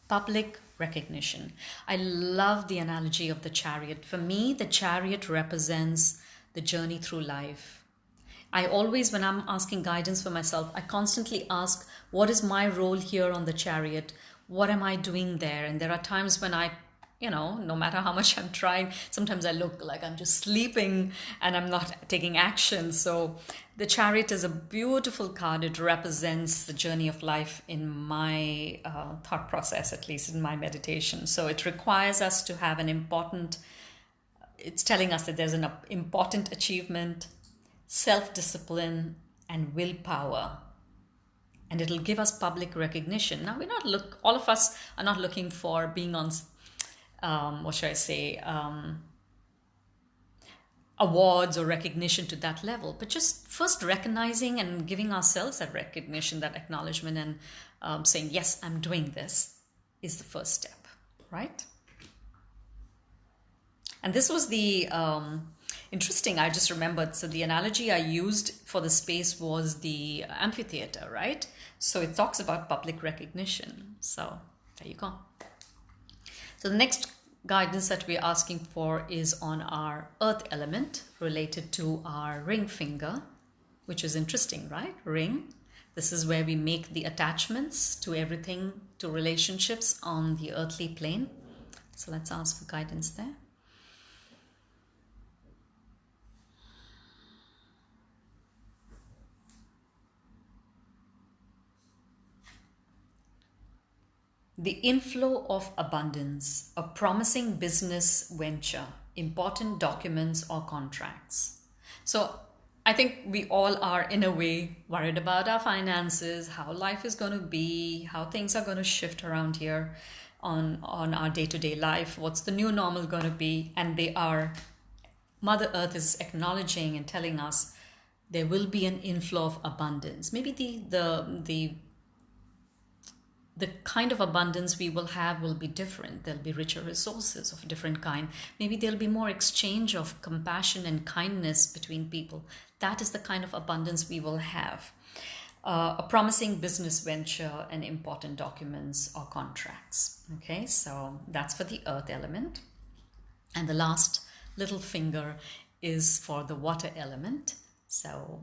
Public recognition. I love the analogy of the chariot. For me, the chariot represents the journey through life. I always, when I'm asking guidance for myself, I constantly ask, what is my role here on the chariot? What am I doing there? And there are times when no matter how much I'm trying, sometimes I look like I'm just sleeping and I'm not taking action. So the chariot is a beautiful card. It represents the journey of life in my thought process, at least in my meditation. So it requires us to have it's telling us that there's an important achievement, self-discipline, and willpower. And it'll give us public recognition. Now, all of us are not looking for being on, awards or recognition to that level, but just first recognizing and giving ourselves that recognition, that acknowledgement, and saying, yes, I'm doing this, is the first step, right? And this was the interesting, I just remembered. So the analogy I used for the space was the amphitheater, right? So it talks about public recognition. So there you go. So the next guidance that we're asking for is on our earth element related to our ring finger, which is interesting, right? Ring. This is where we make the attachments to everything, to relationships on the earthly plane. So let's ask for guidance there. The inflow of abundance, a promising business venture, important documents or contracts. So I think we all are in a way worried about our finances, how life is going to be, how things are going to shift around here on our day-to-day life, what's the new normal going to be. And Mother Earth is acknowledging and telling us there will be an inflow of abundance. Maybe the kind of abundance we will have will be different. There'll be richer resources of a different kind. Maybe there'll be more exchange of compassion and kindness between people. That is the kind of abundance we will have. A promising business venture and important documents or contracts. Okay, so that's for the earth element. And the last little finger is for the water element. So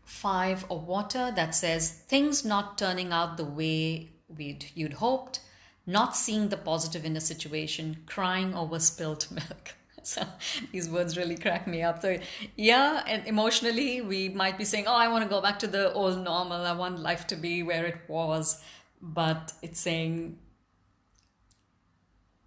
five of water, that says things not turning out the way you'd hoped, not seeing the positive in a situation, crying over spilt milk. So these words really crack me up. So yeah, and emotionally we might be saying, oh, I want to go back to the old normal. I want life to be where it was. But it's saying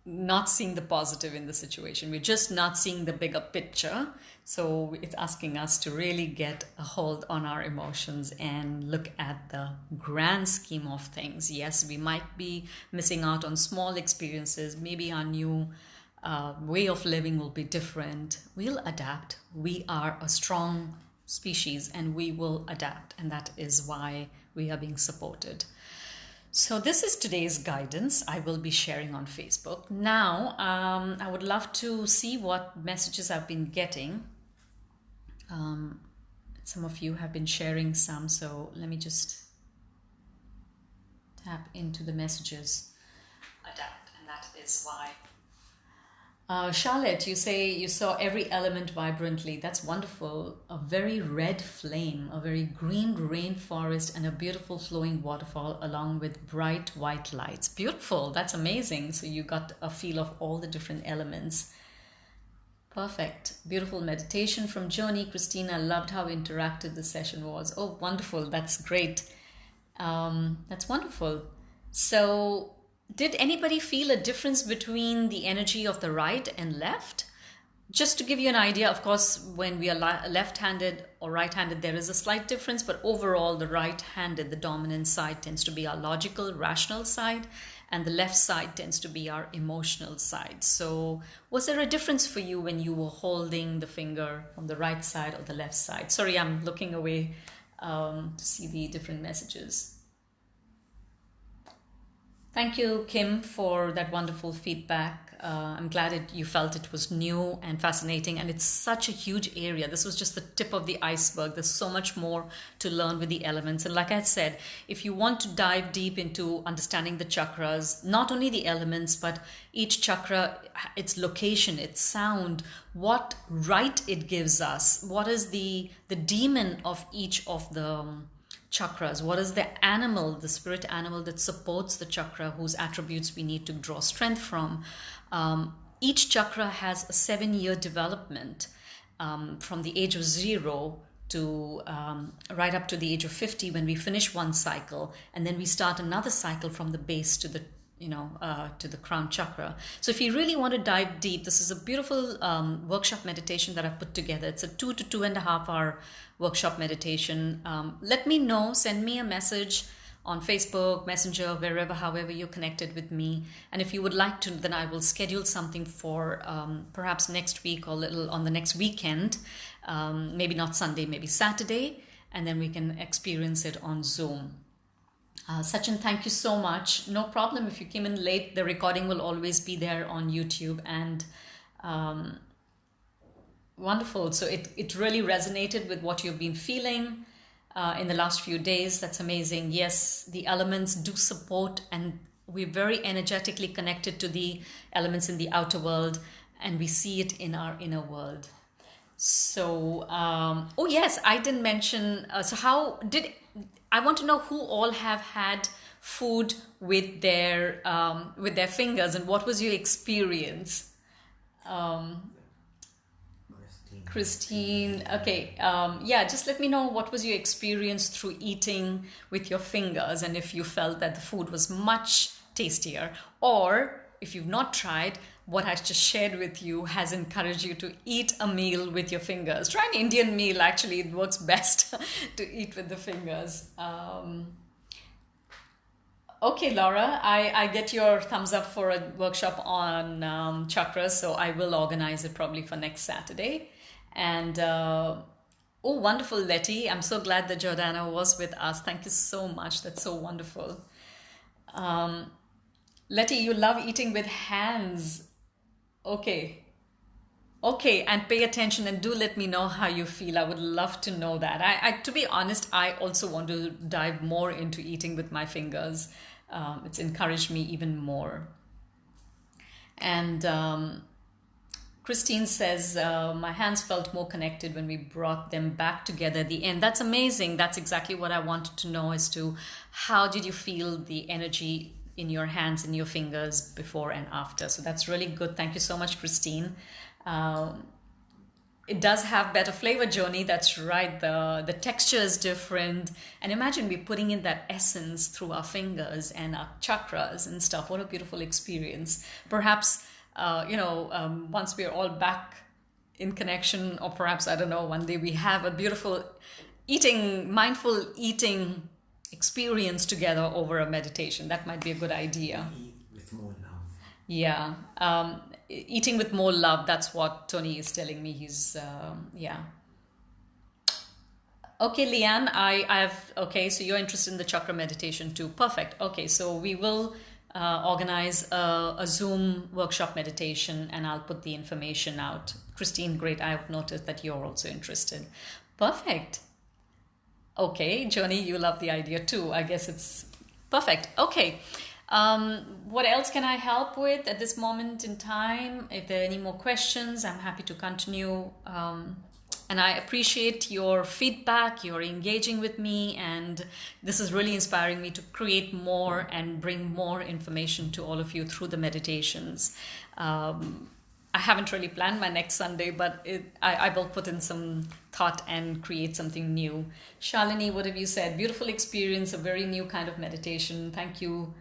not seeing the positive in the situation. We're just not seeing the bigger picture. So it's asking us to really get a hold on our emotions and look at the grand scheme of things. Yes, we might be missing out on small experiences. Maybe our new way of living will be different. We'll adapt. We are a strong species and we will adapt. And that is why we are being supported. So this is today's guidance I will be sharing on Facebook. Now, I would love to see what messages I've been getting. Some of you have been sharing some, so let me just tap into the messages. Adapt, and that is why. Charlotte, you say you saw every element vibrantly. That's wonderful. A very red flame, a very green rainforest, and a beautiful flowing waterfall along with bright white lights. Beautiful. That's amazing. So you got a feel of all the different elements. Perfect. Beautiful meditation from Joni. Christina, loved how interactive the session was. Oh, wonderful. That's great. That's wonderful. So did anybody feel a difference between the energy of the right and left? Just to give you an idea, of course, when we are left-handed or right-handed, there is a slight difference, but overall the right-handed, the dominant side, tends to be our logical, rational side, and the left side tends to be our emotional side. So was there a difference for you when you were holding the finger from the right side or the left side? Sorry, I'm looking away to see the different messages. Thank you, Kim, for that wonderful feedback. I'm glad you felt it was new and fascinating, and it's such a huge area. This was just the tip of the iceberg. There's so much more to learn with the elements. And like I said, if you want to dive deep into understanding the chakras, not only the elements, but each chakra, its location, its sound, what right it gives us, what is the demon of each of the chakras, what is the animal, the spirit animal that supports the chakra, whose attributes we need to draw strength from. Each chakra has a 7-year development, from the age of 0 to right up to the age of 50, when we finish one cycle, and then we start another cycle from the base to the to the crown chakra. So if you really want to dive deep, this is a beautiful workshop meditation that I've put together. It's a 2 to 2.5 hour workshop meditation. Let me know, send me a message on Facebook, Messenger, wherever, however you're connected with me. And if you would like to, then I will schedule something for perhaps next week or little on the next weekend, maybe not Sunday, maybe Saturday, and then we can experience it on Zoom. Sachin, thank you so much. No problem if you came in late. The recording will always be there on YouTube. And wonderful. So it really resonated with what you've been feeling in the last few days. That's amazing. Yes, the elements do support, and we're very energetically connected to the elements in the outer world, and we see it in our inner world. So, oh yes, I didn't mention. So how did I want to know who all have had food with their fingers, and what was your experience? Christine, okay, yeah, just let me know what was your experience through eating with your fingers, and if you felt that the food was much tastier, or if you've not tried, what I just shared with you has encouraged you to eat a meal with your fingers. Try an Indian meal, actually, it works best to eat with the fingers. Okay, Laura, I get your thumbs up for a workshop on chakras, so I will organize it probably for next Saturday. And oh, wonderful, Letty. I'm so glad that Jordana was with us. Thank you so much. That's so wonderful. Letty, you love eating with hands. Okay. Okay, and pay attention and do let me know how you feel. I would love to know that. I to be honest, I also want to dive more into eating with my fingers. It's encouraged me even more. And Christine says, my hands felt more connected when we brought them back together at the end. That's amazing. That's exactly what I wanted to know, as to how did you feel the energy in your hands and your fingers before and after. So that's really good. Thank you so much, Christine. It does have better flavor, Joni. That's right. The texture is different. And imagine we're putting in that essence through our fingers and our chakras and stuff. What a beautiful experience. Perhaps once we're all back in connection, or perhaps, I don't know, one day we have a beautiful mindful eating experience together over a meditation. That might be a good idea. Eat with more love. Yeah. Eating with more love. That's what Tony is telling me. He's, yeah. Okay, Leanne, okay, so you're interested in the chakra meditation too. Perfect. Okay, so we will organize a Zoom workshop meditation, and I'll put the information out. Christine, great. I've noticed that you're also interested. Perfect. Okay, Joni, you love the idea too. I guess it's perfect. Okay. What else can I help with at this moment in time? If there are any more questions, I'm happy to continue. And I appreciate your feedback, you're engaging with me, and this is really inspiring me to create more and bring more information to all of you through the meditations. I haven't really planned my next Sunday, but I will put in some thought and create something new. Shalini, what have you said? Beautiful experience, a very new kind of meditation. Thank you.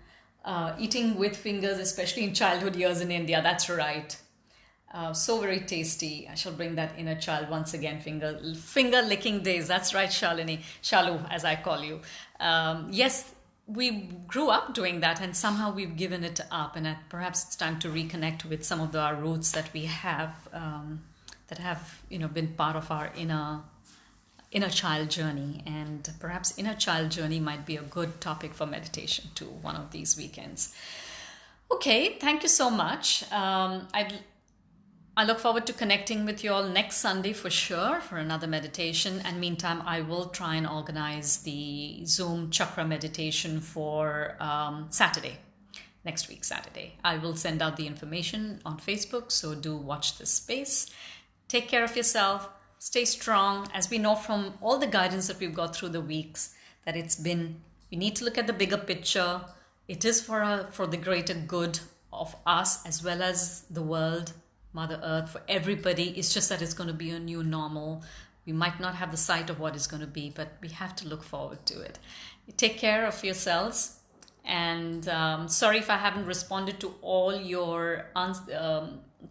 Eating with fingers, especially in childhood years in India. That's right. So very tasty. I shall bring that inner child once again. Finger licking days. That's right, Shalini. Shalu, as I call you. Yes, we grew up doing that, and somehow we've given it up. And perhaps it's time to reconnect with some of our roots that we have, that have been part of our inner child journey, and perhaps inner child journey might be a good topic for meditation too, one of these weekends. Okay, thank you so much. I look forward to connecting with you all next Sunday for sure for another meditation. And meantime, I will try and organize the Zoom chakra meditation for Saturday, next week, Saturday. I will send out the information on Facebook, so do watch this space. Take care of yourself. Stay strong. As we know from all the guidance that we've got through the weeks, that we need to look at the bigger picture. It is for the greater good of us as well as the world, Mother Earth, for everybody. It's just that it's going to be a new normal. We might not have the sight of what it's going to be, but we have to look forward to it. Take care of yourselves. And sorry if I haven't responded to all your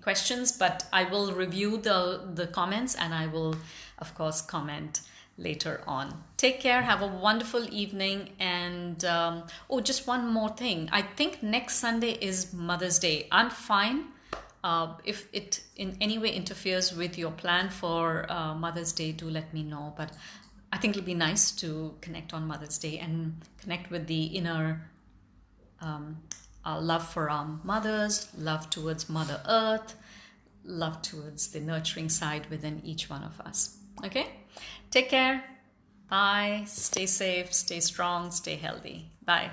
questions, but I will review the comments, and I will, of course, comment later on. Take care. Have a wonderful evening. And just one more thing. I think next Sunday is Mother's Day. I'm fine. If it in any way interferes with your plan for Mother's Day, do let me know. But I think it'll be nice to connect on Mother's Day and connect with the inner love for our mothers, love towards Mother Earth, love towards the nurturing side within each one of us. Okay? Take care. Bye. Stay safe, stay strong, stay healthy. Bye.